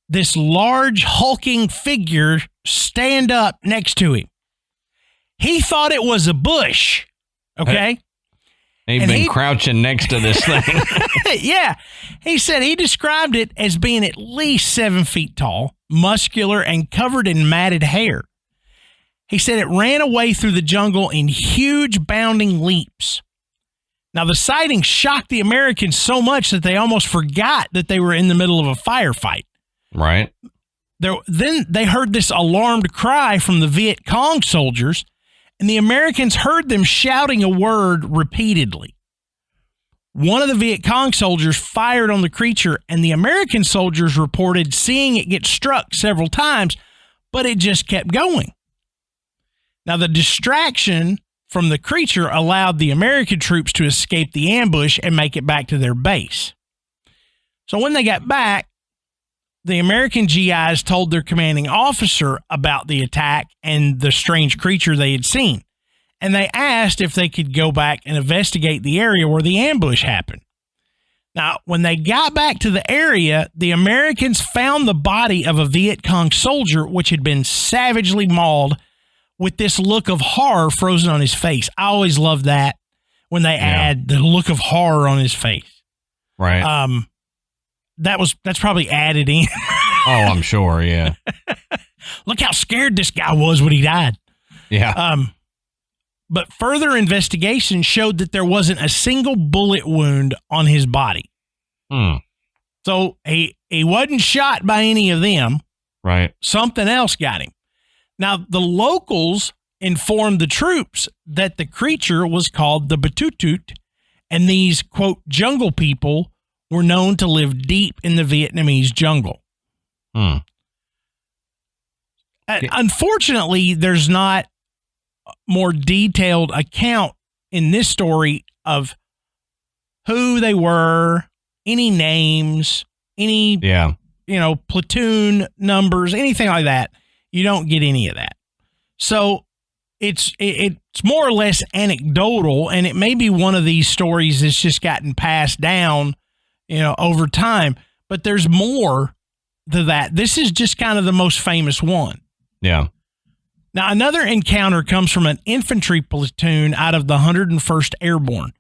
this large hulking figure stand up next to him. He thought it was a bush. Okay. He'd been crouching next to this thing. Yeah. He said he described it as being at least 7 feet tall, muscular, and covered in matted hair. He said it ran away through the jungle in huge bounding leaps. Now, the sighting shocked the Americans so much that they almost forgot that they were in the middle of a firefight. Right. Then they heard this alarmed cry from the Viet Cong soldiers, and the Americans heard them shouting a word repeatedly. One of the Viet Cong soldiers fired on the creature, and the American soldiers reported seeing it get struck several times, but it just kept going. Now, the distraction from the creature allowed the American troops to escape the ambush and make it back to their base. So when they got back, the American GIs told their commanding officer about the attack and the strange creature they had seen, and they asked if they could go back and investigate the area where the ambush happened. Now, when they got back to the area, the Americans found the body of a Viet Cong soldier, which had been savagely mauled, with this look of horror frozen on his face. I always love that when they add the look of horror on his face. Right. That's probably added in. Oh, I'm sure. Yeah. Look how scared this guy was when he died. Yeah. But further investigation showed that there wasn't a single bullet wound on his body. So he wasn't shot by any of them. Right. Something else got him. Now, the locals informed the troops that the creature was called the Batutut, and these, quote, jungle people were known to live deep in the Vietnamese jungle. Unfortunately, there's not a more detailed account in this story of who they were, any names, any, platoon numbers, anything like that. You don't get any of that. So it's more or less anecdotal, and it may be one of these stories that's just gotten passed down, over time. But there's more to that. This is just kind of the most famous one. Yeah. Now, another encounter comes from an infantry platoon out of the 101st Airborne.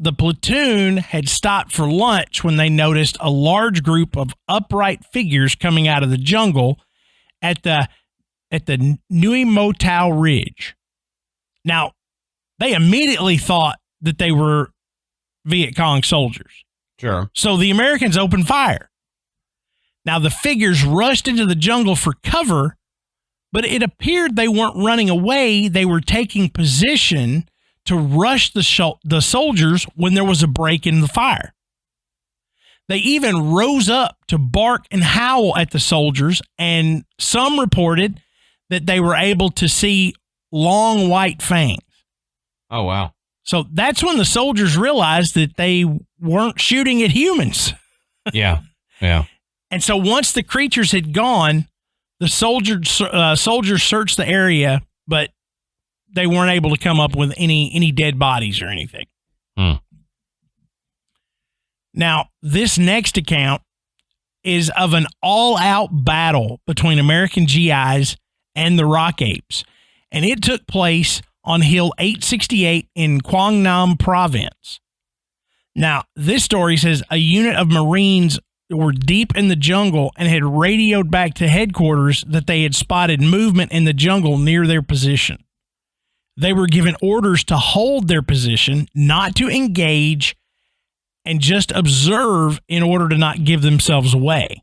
The platoon had stopped for lunch when they noticed a large group of upright figures coming out of the jungle at the Nui Motau Ridge. Now, they immediately thought that they were Viet Cong soldiers. Sure. So the Americans opened fire. Now, the figures rushed into the jungle for cover, but it appeared they weren't running away. They were taking position to rush the soldiers when there was a break in the fire. They even rose up to bark and howl at the soldiers, and some reported that they were able to see long white fangs. Oh, wow. So that's when the soldiers realized that they weren't shooting at humans. Yeah, yeah. And so once the creatures had gone, the soldiers searched the area, but they weren't able to come up with any dead bodies or anything. Now, this next account is of an all-out battle between American GIs and the Rock Apes, and it took place on Hill 868 in Quang Nam Province. Now, this story says a unit of Marines were deep in the jungle and had radioed back to headquarters that they had spotted movement in the jungle near their position. They were given orders to hold their position, not to engage, and just observe in order to not give themselves away.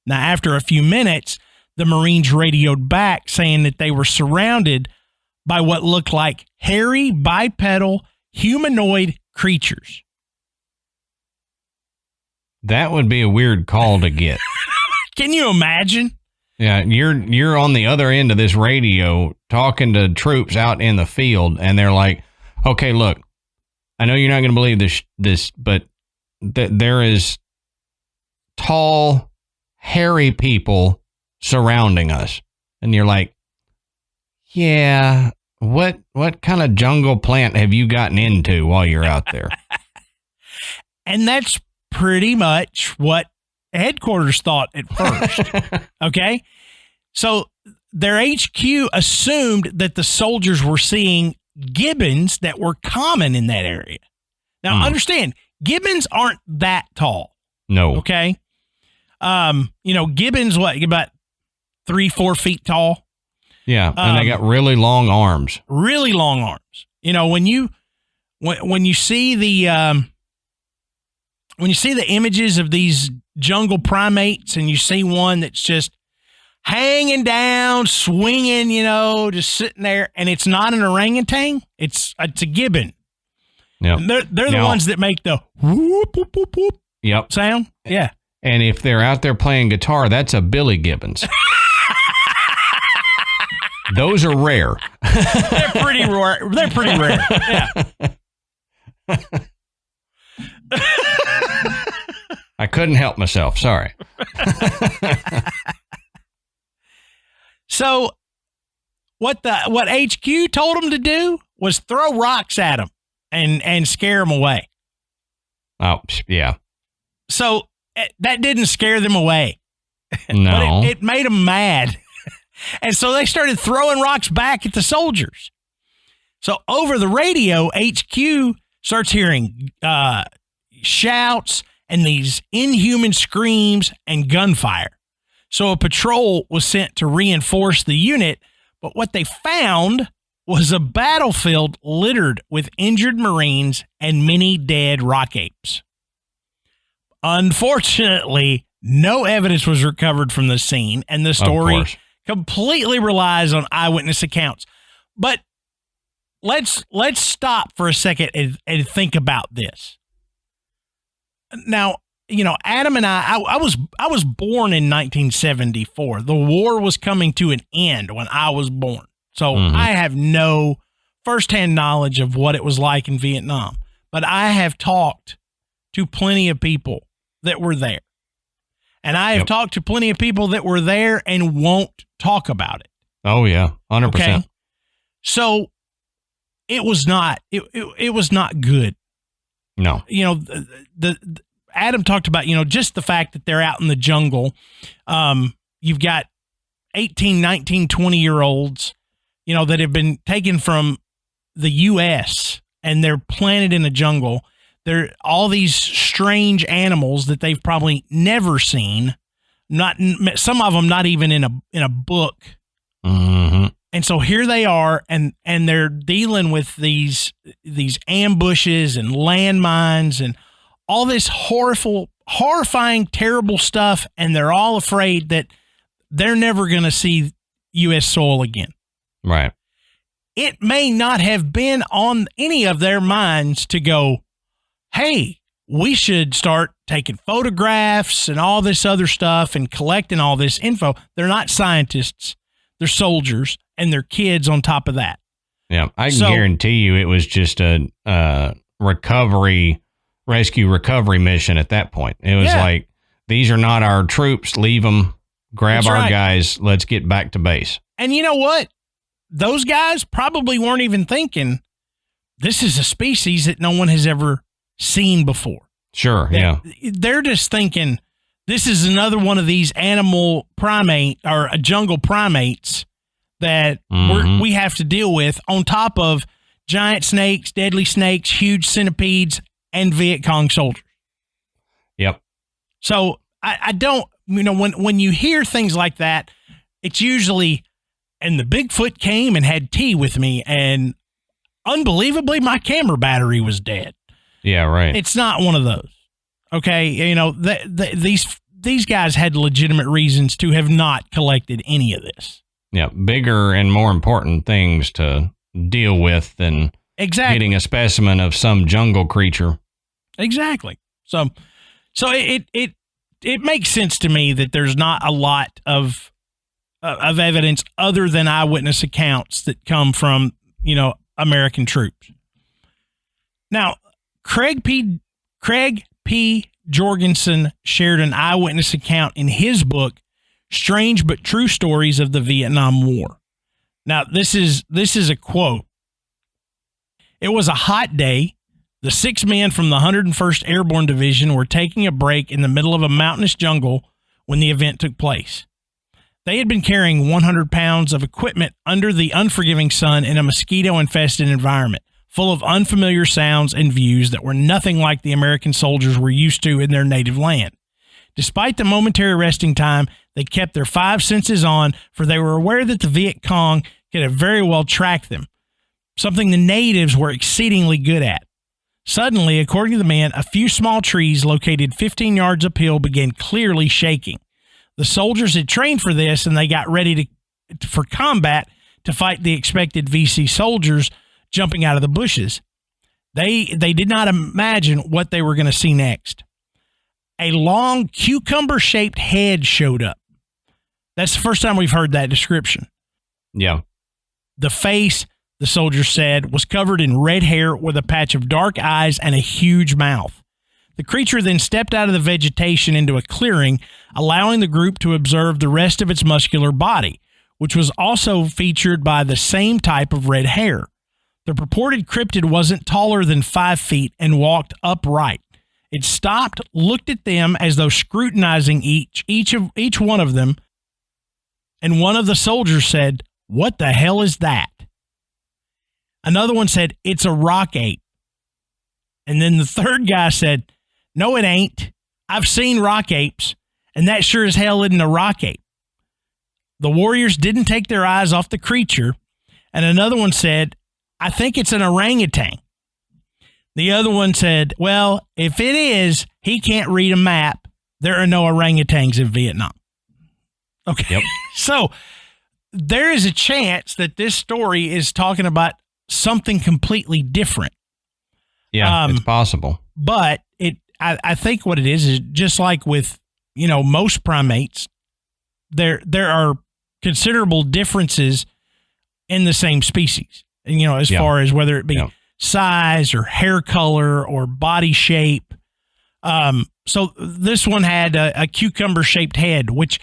Now, after a few minutes, the Marines radioed back saying that they were surrounded by what looked like hairy, bipedal, humanoid creatures. That would be a weird call to get. Can you imagine? Yeah, you're on the other end of this radio talking to troops out in the field, and they're like, "Okay, look, I know you're not going to believe this, but there is tall, hairy people surrounding us," and you're like, "Yeah, what kind of jungle plant have you gotten into while you're out there?" And that's pretty much what headquarters thought at first. Okay. So their HQ assumed that the soldiers were seeing gibbons that were common in that area. Now, understand, gibbons aren't that tall. No. Okay. Gibbons, about 3-4 feet tall. Yeah. And they got really long arms. Really long arms. When you see the, when you see the images of these jungle primates and you see one that's just hanging down, swinging, just sitting there, and it's not an orangutan, it's a gibbon. Yeah. They're the ones that make the whoop, whoop, whoop, whoop sound. Yeah. And if they're out there playing guitar, that's a Billy Gibbons. Those are rare. They're pretty rare. They're pretty rare. Yeah. I couldn't help myself. Sorry. So what HQ told them to do was throw rocks at them and scare them away. Oh, yeah. So that didn't scare them away. No. But it made them mad. And so they started throwing rocks back at the soldiers. So over the radio, HQ starts hearing shouts and these inhuman screams and gunfire. So a patrol was sent to reinforce the unit, but what they found was a battlefield littered with injured Marines and many dead rock apes. Unfortunately, no evidence was recovered from the scene, and the story completely relies on eyewitness accounts. But let's stop for a second and think about this. Now, Adam and I was born in 1974. The war was coming to an end when I was born. So I have no firsthand knowledge of what it was like in Vietnam. But I have talked to plenty of people that were there. And I have talked to plenty of people that were there and won't talk about it. Oh, yeah. 100%. Okay? So it was not good. No. The Adam talked about, just the fact that they're out in the jungle. You've got 18, 19, 20-year-olds, that have been taken from the U.S. and they're planted in a jungle. They're all these strange animals that they've probably never seen. Some of them not even in a book. Mm-hmm. And so here they are, and they're dealing with these ambushes and landmines and all this horrifying, terrible stuff, and they're all afraid that they're never going to see U.S. soil again. Right. It may not have been on any of their minds to go, hey, we should start taking photographs and all this other stuff and collecting all this info. They're not scientists. They're soldiers, and they're kids on top of that. Yeah, I can guarantee you it was just a rescue recovery mission at that point. It was like, these are not our troops. Leave them. Grab our guys. Let's get back to base. And you know what? Those guys probably weren't even thinking, this is a species that no one has ever seen before. Sure, yeah. They're just thinking, this is another one of these animal primate or jungle primates that we have to deal with, on top of giant snakes, deadly snakes, huge centipedes, and Viet Cong soldiers. Yep. So I don't, when you hear things like that, it's usually, and the Bigfoot came and had tea with me, and unbelievably, my camera battery was dead. Yeah, right. It's not one of those. Okay, these guys had legitimate reasons to have not collected any of this. Yeah, bigger and more important things to deal with than getting a specimen of some jungle creature. Exactly. So it makes sense to me that there's not a lot of evidence other than eyewitness accounts that come from, American troops. Now, Craig P. Jorgensen shared an eyewitness account in his book, Strange But True Stories of the Vietnam War. Now, this is a quote. It was a hot day. The 6 men from the 101st Airborne Division were taking a break in the middle of a mountainous jungle when the event took place. They had been carrying 100 pounds of equipment under the unforgiving sun in a mosquito-infested environment, full of unfamiliar sounds and views that were nothing like the American soldiers were used to in their native land. Despite the momentary resting time, they kept their 5 senses on, for they were aware that the Viet Cong could have very well tracked them, something the natives were exceedingly good at. Suddenly, according to the men, a few small trees located 15 yards uphill began clearly shaking. The soldiers had trained for this, and they got ready for combat to fight the expected VC soldiers jumping out of the bushes. They did not imagine what they were going to see next. A long cucumber-shaped head showed up. That's the first time we've heard that description. Yeah. The face, the soldier said, was covered in red hair with a patch of dark eyes and a huge mouth. The creature then stepped out of the vegetation into a clearing, allowing the group to observe the rest of its muscular body, which was also featured by the same type of red hair. The purported cryptid wasn't taller than 5 feet and walked upright. It stopped, looked at them as though scrutinizing each one of them, and one of the soldiers said, "What the hell is that?" Another one said, "It's a rock ape." And then the third guy said, "No, it ain't. I've seen rock apes, and that sure as hell isn't a rock ape." The warriors didn't take their eyes off the creature, and another one said, "I think it's an orangutan." The other one said, "Well, if it is, he can't read a map. There are no orangutans in Vietnam." Okay. Yep. So there is a chance that this story is talking about something completely different. Yeah, it's possible. But I think what it is just like with, most primates, there are considerable differences in the same species. And, as far as whether it be size or hair color or body shape. So this one had a cucumber-shaped head, which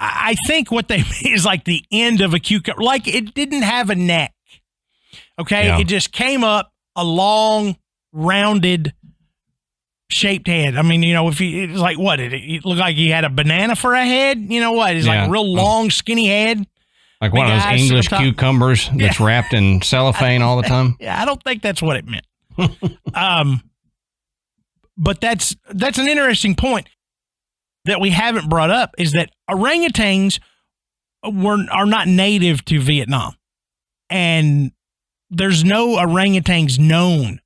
I think what they mean is like the end of a cucumber. Like it didn't have a neck. Okay? Yeah. It just came up a long, rounded shaped head. I mean, if it's like, what, it looked like he had a banana for a head? You know what? It's like a real long, skinny head. Like one of those English cucumbers that's wrapped in cellophane all the time. Yeah, I don't think that's what it meant. But that's an interesting point that we haven't brought up, is that orangutans are not native to Vietnam. And there's no orangutans known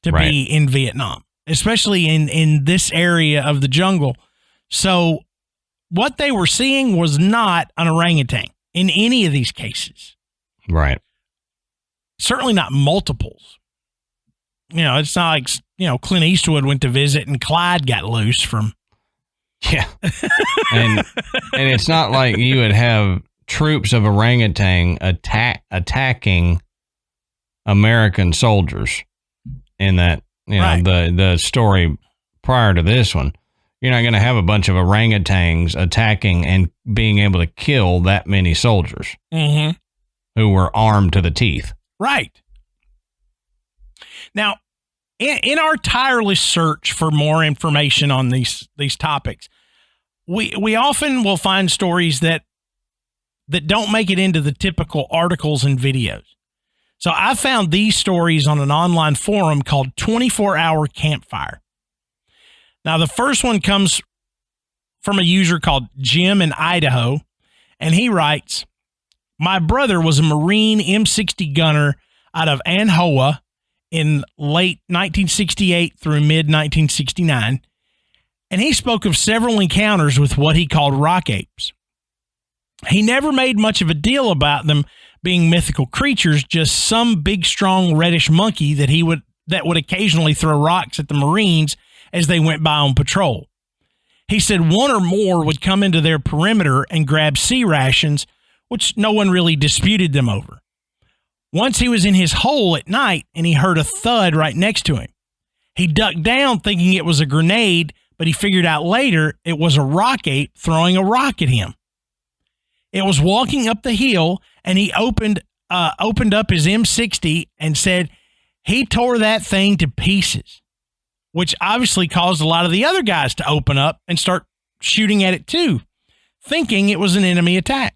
to be in Vietnam, especially in this area of the jungle. So what they were seeing was not an orangutan in any of these cases. Right. Certainly not multiples. It's not like, Clint Eastwood went to visit and Clyde got loose from. Yeah. and it's not like you would have troops of orangutan attacking American soldiers in that, the story prior to this one. You're not going to have a bunch of orangutans attacking and being able to kill that many soldiers who were armed to the teeth. Right. Now, in our tireless search for more information on these topics, we often will find stories that don't make it into the typical articles and videos. So I found these stories on an online forum called 24 Hour Campfire. Now, the first one comes from a user called Jim in Idaho, and he writes, "My brother was a Marine M60 gunner out of Anhoa in late 1968 through mid-1969, and he spoke of several encounters with what he called rock apes. He never made much of a deal about them being mythical creatures, just some big, strong, reddish monkey that would occasionally throw rocks at the Marines as they went by on patrol. He said one or more would come into their perimeter and grab sea rations, which no one really disputed them over. Once he was in his hole at night and he heard a thud right next to him. He ducked down thinking it was a grenade, but he figured out later it was a rock ape throwing a rock at him. It was walking up the hill, and he opened up his M60 and said he tore that thing to pieces, which obviously caused a lot of the other guys to open up and start shooting at it too, thinking it was an enemy attack.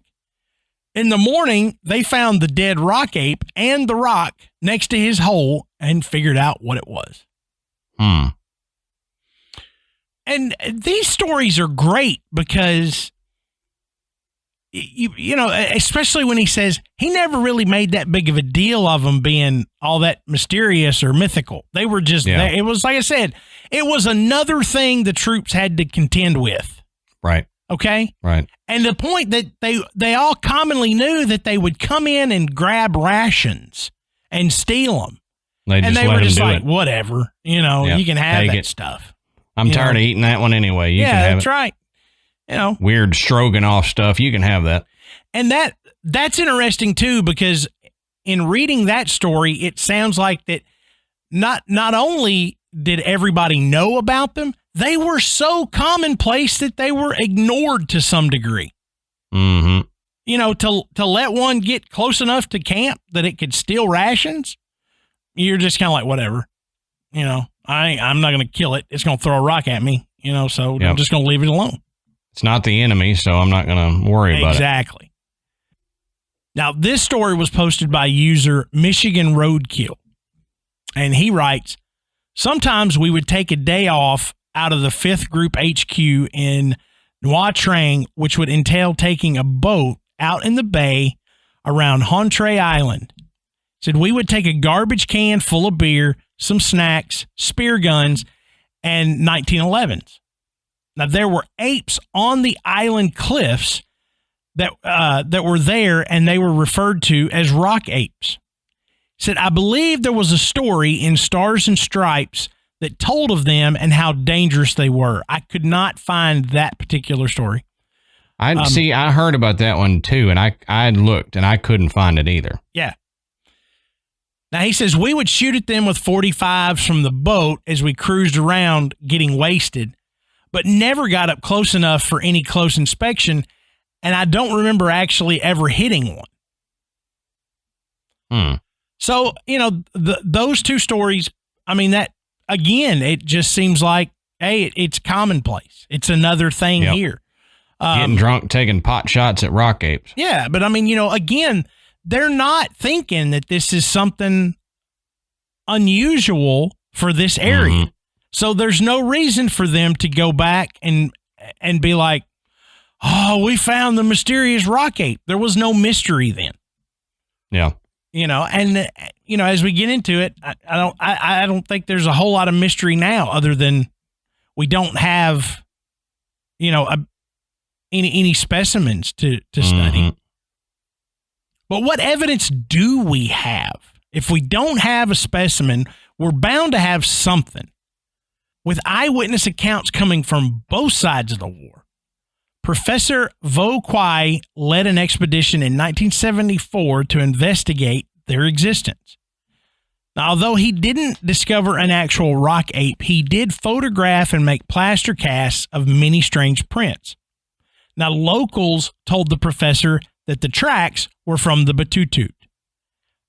In the morning, they found the dead rock ape and the rock next to his hole and figured out what it was." And these stories are great because, especially when he says he never really made that big of a deal of them being all that mysterious or mythical. They were just, it was, like I said, it was another thing the troops had to contend with. Right. Okay? Right. And the point that they all commonly knew that they would come in and grab rations and steal them. They were just like, whatever, you can have that stuff. I'm tired of eating that one anyway. You can have that's right. Weird stroganoff stuff. You can have that. And that's interesting too, because in reading that story, it sounds like that not only did everybody know about them, they were so commonplace that they were ignored to some degree. Mm-hmm. To let one get close enough to camp that it could steal rations, you're just kind of like, whatever. I'm not going to kill it. It's going to throw a rock at me, so I'm just going to leave it alone. It's not the enemy, so I'm not going to worry about it. Exactly. Now, this story was posted by user Michigan Roadkill, and he writes, "Sometimes we would take a day off out of the 5th Group HQ in Nha Trang, which would entail taking a boat out in the bay around Hontre Island. Said we would take a garbage can full of beer, some snacks, spear guns, and 1911s. Now, there were apes on the island cliffs that were there, and they were referred to as rock apes. Said, I believe there was a story in Stars and Stripes that told of them and how dangerous they were. I could not find that particular story. I heard about that one too, and I looked, and I couldn't find it either. Yeah. Now, he says, we would shoot at them with 45s from the boat as we cruised around getting wasted, but never got up close enough for any close inspection, and I don't remember actually ever hitting one. So, those two stories, I mean, that again, it just seems like, hey, it's commonplace. It's another thing here. Getting drunk, taking pot shots at rock apes. Yeah, but I mean, again, they're not thinking that this is something unusual for this area. Mm-hmm. So there's no reason for them to go back and be like, oh, we found the mysterious rock ape. There was no mystery then. Yeah. And as we get into it, I don't think there's a whole lot of mystery now other than we don't have, any specimens to study. But what evidence do we have? If we don't have a specimen, we're bound to have something. With eyewitness accounts coming from both sides of the war, Professor Vo Quai led an expedition in 1974 to investigate their existence. Now, although he didn't discover an actual rock ape, he did photograph and make plaster casts of many strange prints. Now, locals told the professor that the tracks were from the Batutut.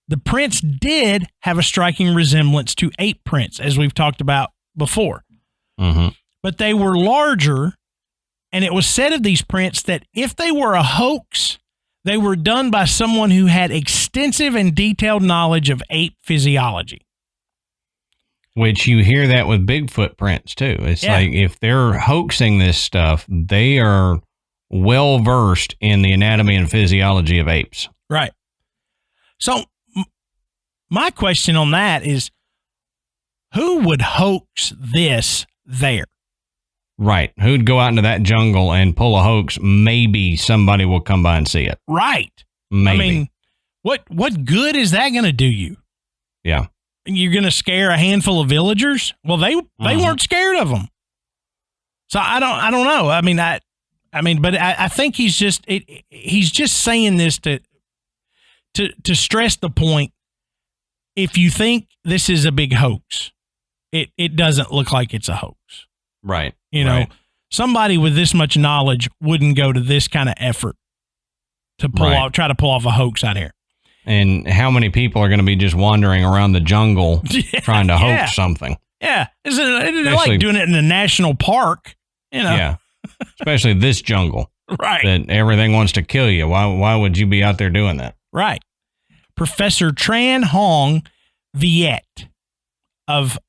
The prints did have a striking resemblance to ape prints, as we've talked about before. Mm-hmm. But they were larger, and it was said of these prints that if they were a hoax, they were done by someone who had extensive and detailed knowledge of ape physiology. Which you hear that with Bigfoot prints, too. It's like if they're hoaxing this stuff, they are well-versed in the anatomy and physiology of apes. Right. So my question on that is, who would hoax this there? Right. Who'd go out into that jungle and pull a hoax? Maybe somebody will come by and see it. Right. Maybe. I mean, what good is that going to do you? Yeah. You're going to scare a handful of villagers? Well, they weren't scared of them. So I don't know. But I think he's just saying this to stress the point. If you think this is a big hoax, it doesn't look like it's a hoax. Right. Somebody with this much knowledge wouldn't go to this kind of effort to try to pull off a hoax out here. And how many people are going to be just wandering around the jungle trying to hoax something? Yeah. Isn't it like doing it in a national park? Yeah. Especially this jungle. Right. That everything wants to kill you. Why would you be out there doing that? Right. Professor Tran Hong Viet of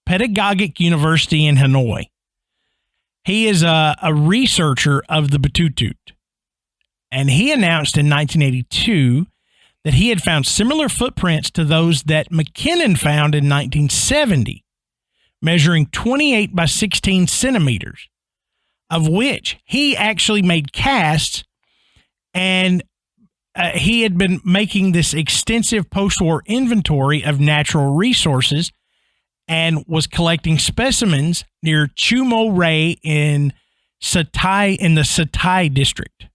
Pedagogic University in Hanoi. He is a researcher of the Batutut. And he announced in 1982 that he had found similar footprints to those that McKinnon found in 1970, measuring 28 by 16 centimeters, of which he actually made casts, and he had been making this extensive post-war inventory of natural resources and was collecting specimens near Chumo Ray in the Satai district.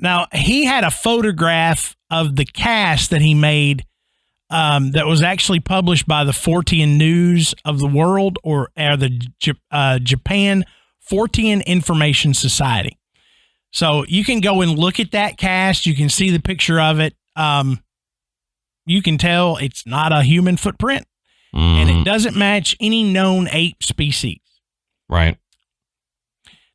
Now, he had a photograph of the cast that he made that was actually published by the Fortean News of the World or the Japan Fortean Information Society. So you can go and look at that cast. You can see the picture of it. You can tell it's not a human footprint, and it doesn't match any known ape species. Right.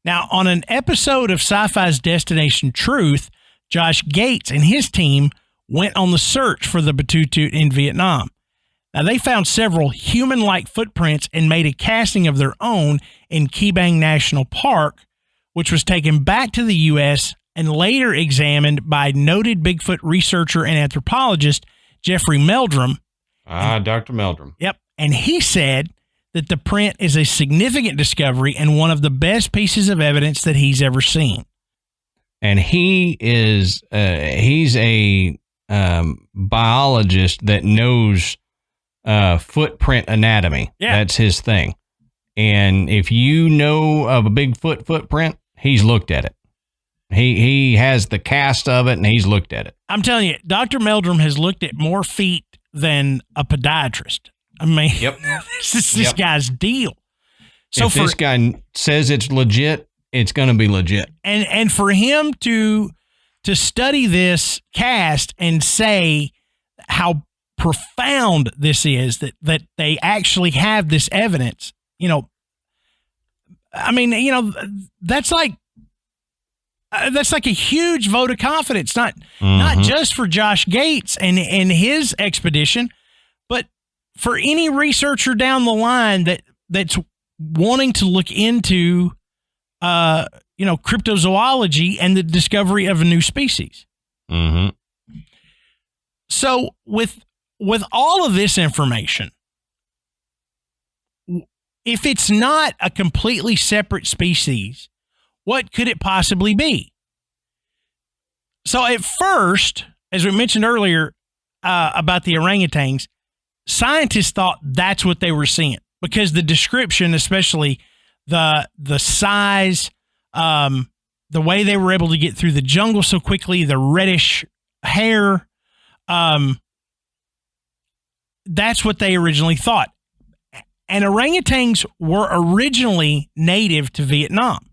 Now, on an episode of Sci-Fi's Destination Truth, Josh Gates and his team went on the search for the Batutut in Vietnam. Now, they found several human-like footprints and made a casting of their own in Kibang National Park, which was taken back to the U.S. and later examined by noted Bigfoot researcher and anthropologist Jeffrey Meldrum. Dr. Meldrum. Yep. And he said that the print is a significant discovery and one of the best pieces of evidence that he's ever seen. And he is he's a biologist that knows footprint anatomy. Yeah. That's his thing. And if you know of a Bigfoot footprint, he's looked at it. He has the cast of it, and he's looked at it. I'm telling you, Dr. Meldrum has looked at more feet than a podiatrist. I mean, this is this guy's deal. So if this guy says it's legit, it's going to be legit. And for him to study this cast and say how profound this is that they actually have this evidence. I mean, that's like a huge vote of confidence, not just for Josh Gates and his expedition, but for any researcher down the line that's wanting to look into, cryptozoology and the discovery of a new species. Mm-hmm. So with all of this information, if it's not a completely separate species, what could it possibly be? So at first, as we mentioned earlier about the orangutans, scientists thought that's what they were seeing because the description, especially the size, the way they were able to get through the jungle so quickly, the reddish hair, that's what they originally thought. And orangutans were originally native to Vietnam.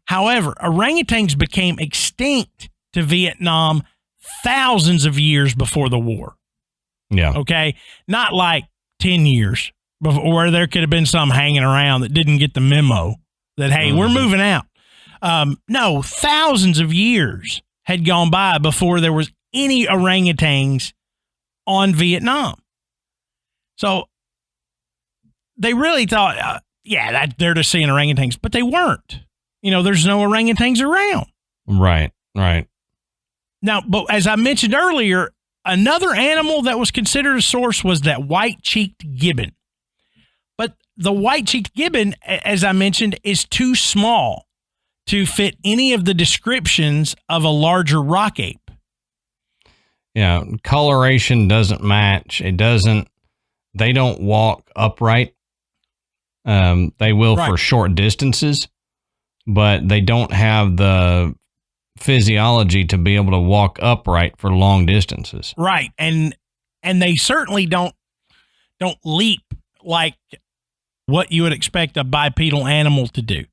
However, orangutans became extinct to Vietnam thousands of years before the war. Yeah. Okay. Not like 10 years before, where there could have been some hanging around that didn't get the memo that, hey, we're moving out. No, thousands of years had gone by before there was any orangutans on Vietnam. So they really thought, they're just seeing orangutans, but they weren't. There's no orangutans around. Right. Now, but as I mentioned earlier, another animal that was considered a source was that white-cheeked gibbon. But the white-cheeked gibbon, as I mentioned, is too small to fit any of the descriptions of a larger rock ape. Yeah, coloration doesn't match. They don't walk upright. They will for short distances, but they don't have the physiology to be able to walk upright for long distances. Right. And they certainly don't leap like what you would expect a bipedal animal to do.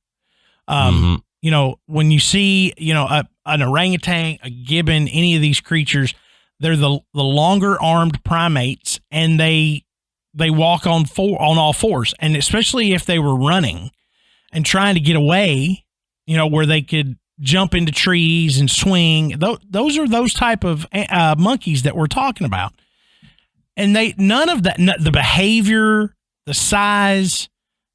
When you see, an orangutan, a gibbon, any of these creatures, they're the longer armed primates, and they walk on all fours. And especially if they were running and trying to get away, where they could jump into trees and swing. Those are those type of monkeys that we're talking about. And none of that, the behavior, the size,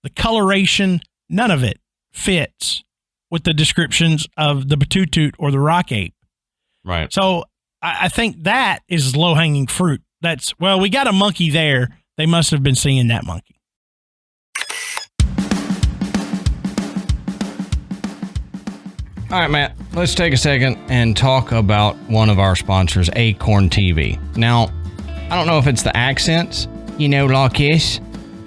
the coloration, none of it fits with the descriptions of the Batutut or the rock ape. Right. So I think that is low-hanging fruit. We got a monkey there. They must have been seeing that monkey. All right, Matt, let's take a second and talk about one of our sponsors, Acorn TV. Now, I don't know if it's the accents, like this,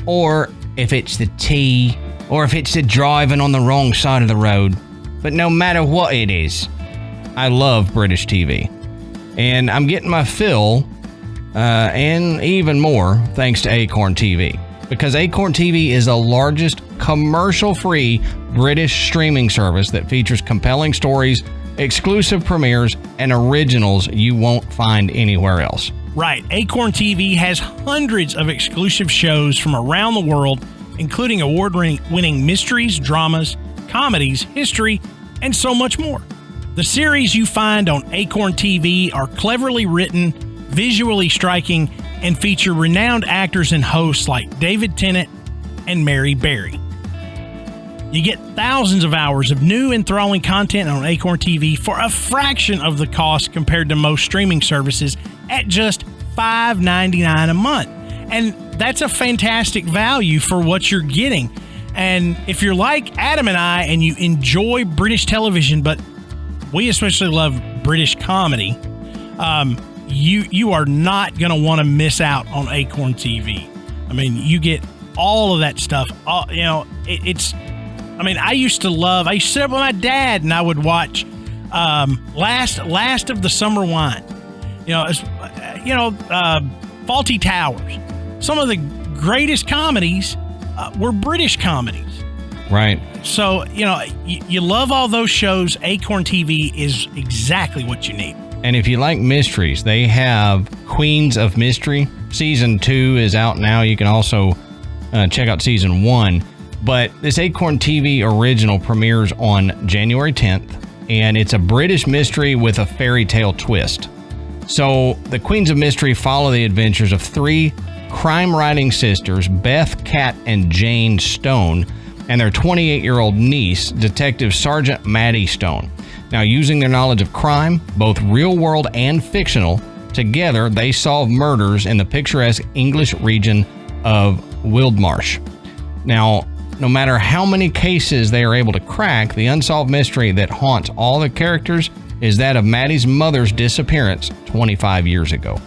or if it's the T, or if it's the driving on the wrong side of the road. But no matter what it is, I love British TV. And I'm getting my fill, and even more, thanks to Acorn TV. Because Acorn TV is the largest commercial-free British streaming service that features compelling stories, exclusive premieres, and originals you won't find anywhere else. Right. Acorn TV has hundreds of exclusive shows from around the world, including award-winning mysteries, dramas, comedies, history, and so much more. The series you find on Acorn TV are cleverly written, visually striking, and feature renowned actors and hosts like David Tennant and Mary Berry. You get thousands of hours of new enthralling content on Acorn TV for a fraction of the cost compared to most streaming services at just $5.99 a month. And that's a fantastic value for what you're getting. And if you're like Adam and I and you enjoy British television, but we especially love British comedy, you are not going to want to miss out on Acorn TV. I mean, you get all of that stuff. I used to sit up with my dad and I would watch Last of the Summer Wine. Faulty Towers. Some of the greatest comedies were British comedies. Right. So, you love all those shows. Acorn TV is exactly what you need. And if you like mysteries, they have Queens of Mystery. Season 2 is out now. You can also check out Season 1. But this Acorn TV original premieres on January 10th, and it's a British mystery with a fairy tale twist. So the Queens of Mystery follow the adventures of 3 crime-writing sisters, Beth, Kat, and Jane Stone, and their 28-year-old niece, Detective Sergeant Maddie Stone. Now, using their knowledge of crime, both real-world and fictional, together they solve murders in the picturesque English region of Wildmarsh. Now, no matter how many cases they are able to crack, the unsolved mystery that haunts all the characters is that of Maddie's mother's disappearance 25 years ago.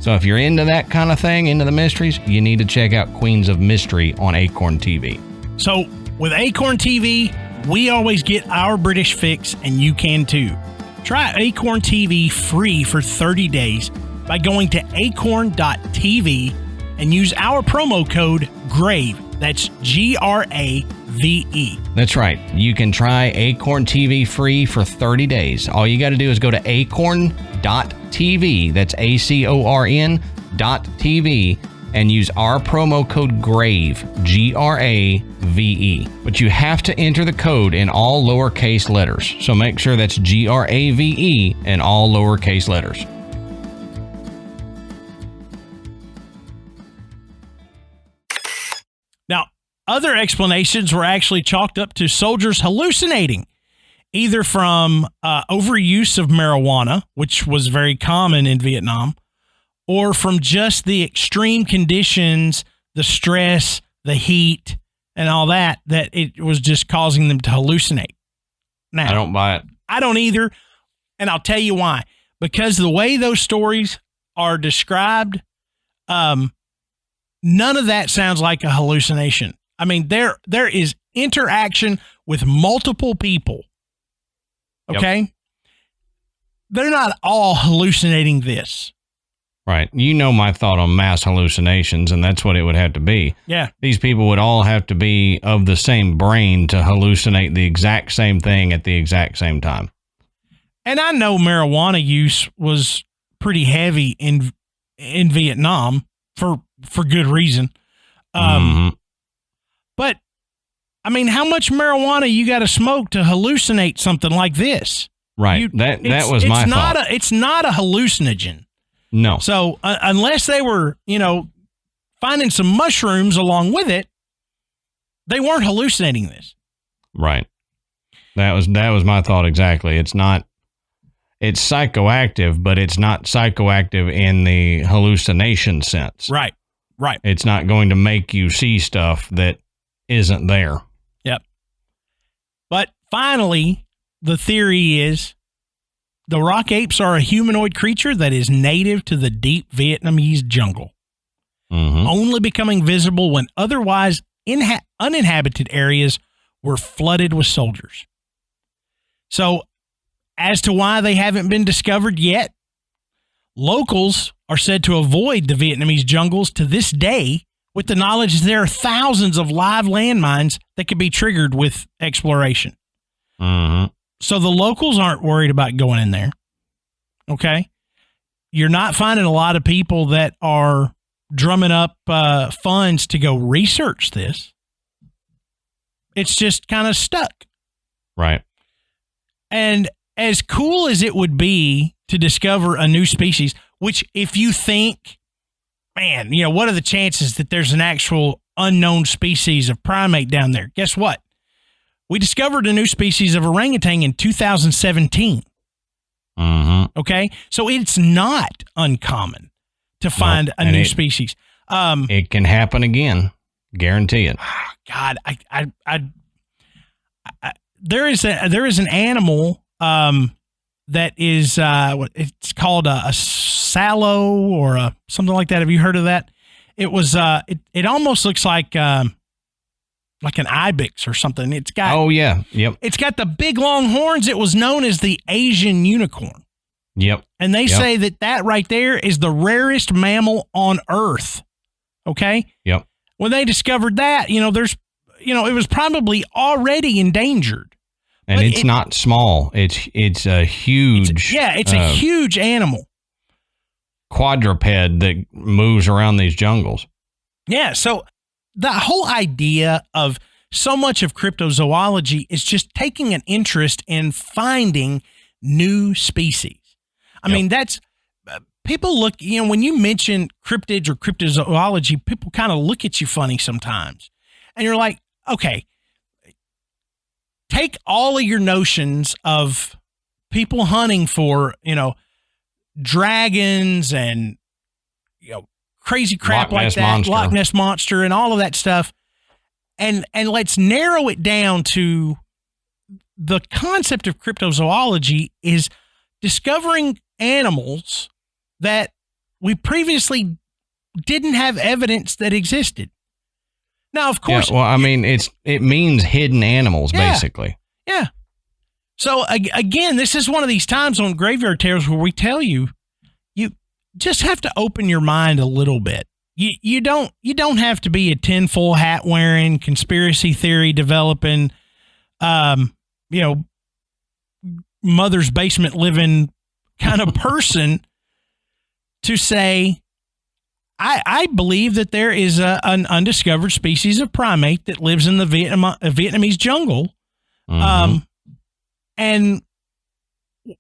So if you're into that kind of thing, into the mysteries, you need to check out Queens of Mystery on Acorn TV. So with Acorn TV, we always get our British fix, and you can too. Try Acorn TV free for 30 days by going to acorn.tv and use our promo code GRAVE. That's GRAVE. That's right. You can try Acorn TV free for 30 days. All you got to do is go to acorn.tv. That's ACORN.TV. And use our promo code GRAVE, GRAVE. But you have to enter the code in all lowercase letters. So make sure that's GRAVE in all lowercase letters. Now, other explanations were actually chalked up to soldiers hallucinating, either from overuse of marijuana, which was very common in Vietnam, or from just the extreme conditions, the stress, the heat, and all that it was just causing them to hallucinate. Now, I don't buy it. I don't either, and I'll tell you why. Because the way those stories are described, none of that sounds like a hallucination. I mean, there is interaction with multiple people, okay? Yep. They're not all hallucinating this. Right. You know my thought on mass hallucinations, and that's what it would have to be. Yeah. These people would all have to be of the same brain to hallucinate the exact same thing at the exact same time. And I know marijuana use was pretty heavy in Vietnam for good reason. But, I mean, how much marijuana you got to smoke to hallucinate something like this? Right. That was my thought. It's not a hallucinogen. No. So unless they were, finding some mushrooms along with it, they weren't hallucinating this. Right. That was my thought exactly. It's psychoactive, but it's not psychoactive in the hallucination sense. Right. Right. It's not going to make you see stuff that isn't there. Yep. But finally, the theory is the rock apes are a humanoid creature that is native to the deep Vietnamese jungle, only becoming visible when otherwise uninhabited areas were flooded with soldiers. So, as to why they haven't been discovered yet, locals are said to avoid the Vietnamese jungles to this day with the knowledge that there are thousands of live landmines that could be triggered with exploration. So the locals aren't worried about going in there. Okay. You're not finding a lot of people that are drumming up funds to go research this. It's just kind of stuck. Right. And as cool as it would be to discover a new species, which if you think, man, what are the chances that there's an actual unknown species of primate down there? Guess what? We discovered a new species of orangutan in 2017. Okay? So it's not uncommon to find a new species. It can happen again. Guarantee it. God, there is an animal that is it's called a sallow or something like that. Have you heard of that? It was it almost looks like an ibex or something. It's got It's got the big long horns. It was known as the Asian unicorn. Yep. And they say that right there is the rarest mammal on Earth. Okay. Yep. When they discovered that, it was probably already endangered. And it's not small. It's a huge. It's a huge animal. Quadruped that moves around these jungles. Yeah. So the whole idea of so much of cryptozoology is just taking an interest in finding new species. I mean, that's people look, when you mention cryptids or cryptozoology, people kind of look at you funny sometimes. And you're like, okay, take all of your notions of people hunting for, dragons and, crazy crap like that, Loch Ness Monster and all of that stuff. And let's narrow it down to the concept of cryptozoology is discovering animals that we previously didn't have evidence that existed. Now, of course. Yeah, well, I mean, it means hidden animals, basically. Yeah. So again, this is one of these times on Graveyard Tales where we tell you just have to open your mind a little bit. You don't have to be a tinfoil hat wearing, conspiracy theory developing, mother's basement living kind of person to say, I believe that there is an undiscovered species of primate that lives in the Vietnamese jungle. Mm-hmm. And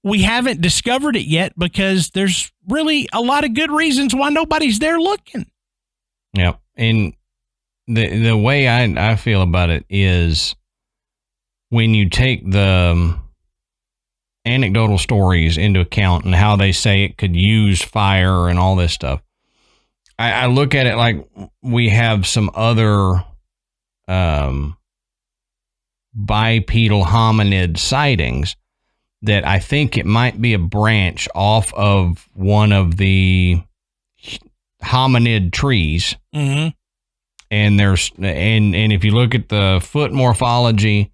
we haven't discovered it yet because there's really a lot of good reasons why nobody's there looking. Yeah. And the way I feel about it is when you take the anecdotal stories into account and how they say it could use fire and all this stuff, I look at it like we have some other bipedal hominid sightings that I think it might be a branch off of one of the hominid trees. Mm-hmm. And and if you look at the foot morphology,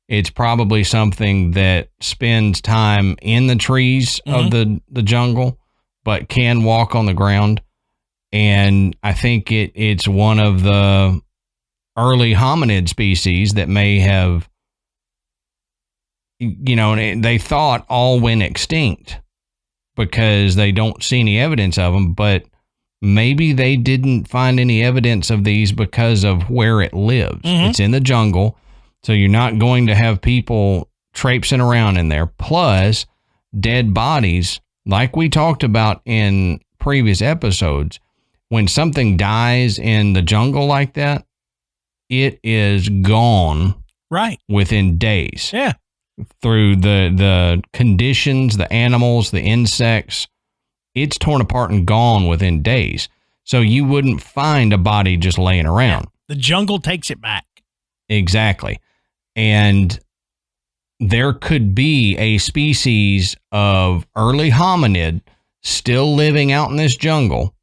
it's probably something that spends time in the trees of the jungle, but can walk on the ground. And I think it's one of the early hominid species that may have, they thought all went extinct because they don't see any evidence of them, but maybe they didn't find any evidence of these because of where it lives. Mm-hmm. It's in the jungle, so you're not going to have people traipsing around in there. Plus, dead bodies, like we talked about in previous episodes, when something dies in the jungle like that, it is gone within days. Yeah. Through the conditions, the animals, the insects, it's torn apart and gone within days. So you wouldn't find a body just laying around. The jungle takes it back. Exactly. And there could be a species of early hominid still living out in this jungle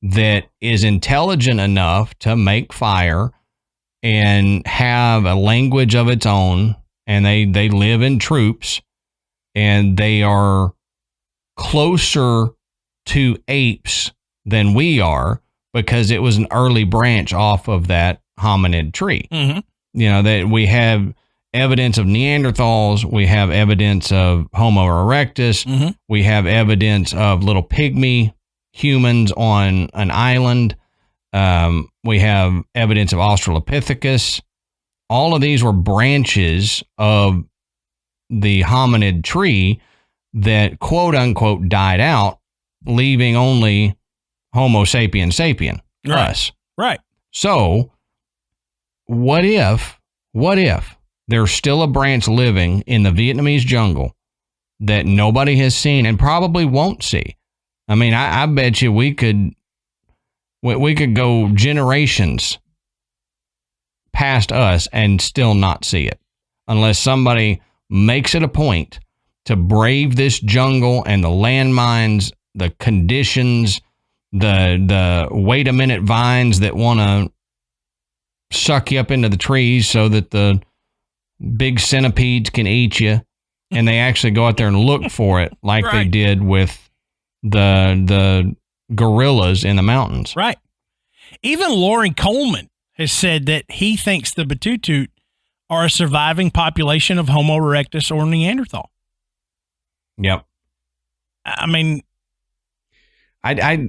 that is intelligent enough to make fire and have a language of its own. And they live in troops, and they are closer to apes than we are because it was an early branch off of that hominid tree. Mm-hmm. That we have evidence of Neanderthals, we have evidence of Homo erectus, mm-hmm. we have evidence of little pygmy humans on an island. We have evidence of Australopithecus. All of these were branches of the hominid tree that, quote unquote, died out, leaving only Homo sapien sapien, us. Right. So what if there's still a branch living in the Vietnamese jungle that nobody has seen and probably won't see? I mean, I bet you we could go generations past us and still not see it unless somebody makes it a point to brave this jungle and the landmines, the conditions, the wait a minute vines that want to suck you up into the trees so that the big centipedes can eat you, and they actually go out there and look for it like they did with the gorillas in the mountains. Right. Even Loren Coleman has said that he thinks the Batutut are a surviving population of Homo erectus or Neanderthal. Yep. I mean, I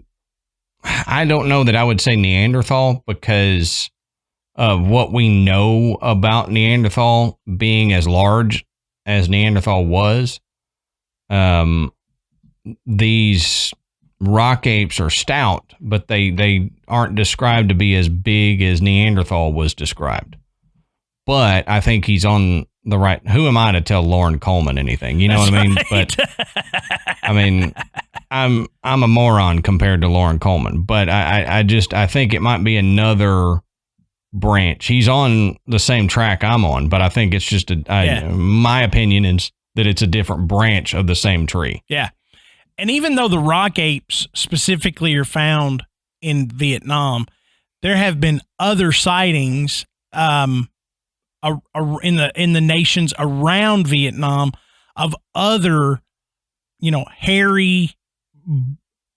don't know that I would say Neanderthal because of what we know about Neanderthal being as large as Neanderthal was. These rock apes are stout, but they aren't described to be as big as Neanderthal was described. But I think he's on the right. Who am I to tell Loren Coleman anything? You know what I mean? Right. But I mean, I'm a moron compared to Loren Coleman, but I think it might be another branch. He's on the same track I'm on, but I think it's just my opinion is that it's a different branch of the same tree. Yeah. And even though the rock apes specifically are found in Vietnam, there have been other sightings in the nations around Vietnam of other, hairy,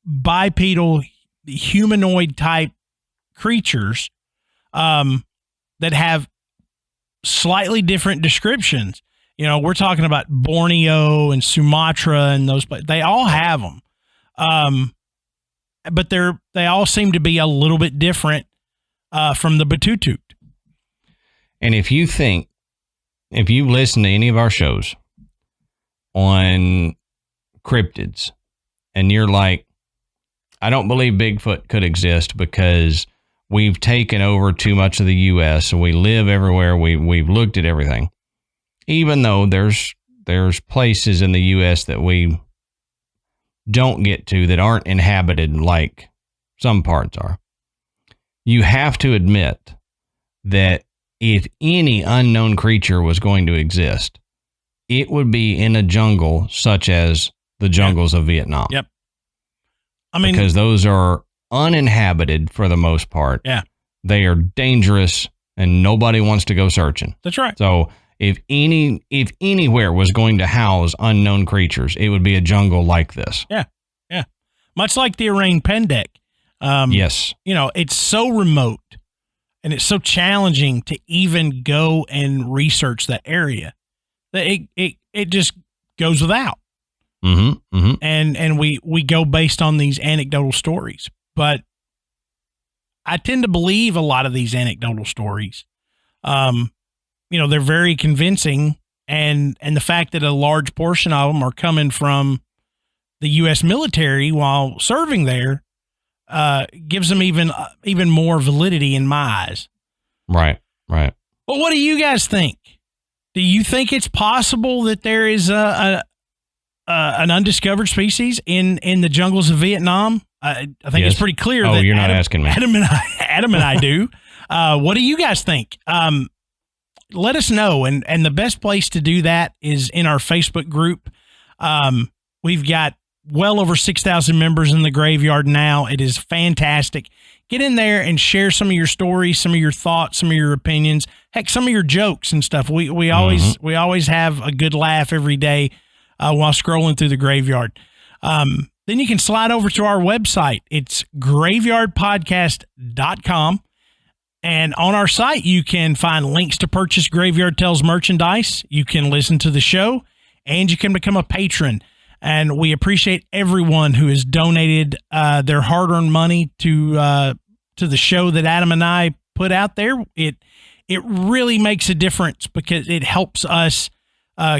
bipedal, humanoid type creatures that have slightly different descriptions. We're talking about Borneo and Sumatra and those places. They all have them. But they all seem to be a little bit different from the Batutut. And if you listen to any of our shows on cryptids and you're like, I don't believe Bigfoot could exist because we've taken over too much of the U.S. and we live everywhere. We've looked at everything. Even though there's places in the U.S. that we don't get to that aren't inhabited like some parts are. You have to admit that if any unknown creature was going to exist, it would be in a jungle such as the jungles of Vietnam. Yep. I mean, because those are uninhabited for the most part. Yeah. They are dangerous and nobody wants to go searching. That's right. So if anywhere was going to house unknown creatures, it would be a jungle like this. Yeah. Yeah. Much like the Orang Pendek. Yes. It's so remote and it's so challenging to even go and research that area that it just goes without. Mm-hmm. Mm-hmm. And we go based on these anecdotal stories, but I tend to believe a lot of these anecdotal stories. They're very convincing, and the fact that a large portion of them are coming from the U.S. military while serving there gives them even more validity in my eyes. Right. Well, what do you guys think? Do you think it's possible that there is an undiscovered species in the jungles of Vietnam? I think it's pretty clear. Oh, you're not asking me. Adam and I do. What do you guys think? Let us know. And the best place to do that is in our Facebook group. We've got well over 6,000 members in the graveyard now. It is fantastic. Get in there and share some of your stories, some of your thoughts, some of your opinions, heck, some of your jokes and stuff. We always have a good laugh every day while scrolling through the graveyard. Then you can slide over to our website. It's graveyardpodcast.com. And on our site, you can find links to purchase Graveyard Tales merchandise. You can listen to the show, and you can become a patron. And we appreciate everyone who has donated their hard-earned money to the show that Adam and I put out there. It really makes a difference because it helps us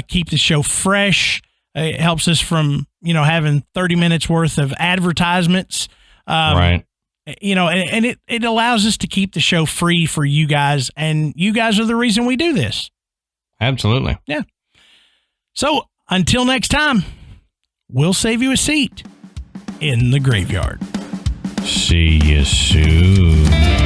keep the show fresh. It helps us from having 30 minutes worth of advertisements. Right. And it allows us to keep the show free for you guys, and you guys are the reason we do this. Absolutely. Yeah. So until next time, we'll save you a seat in the graveyard. See you soon.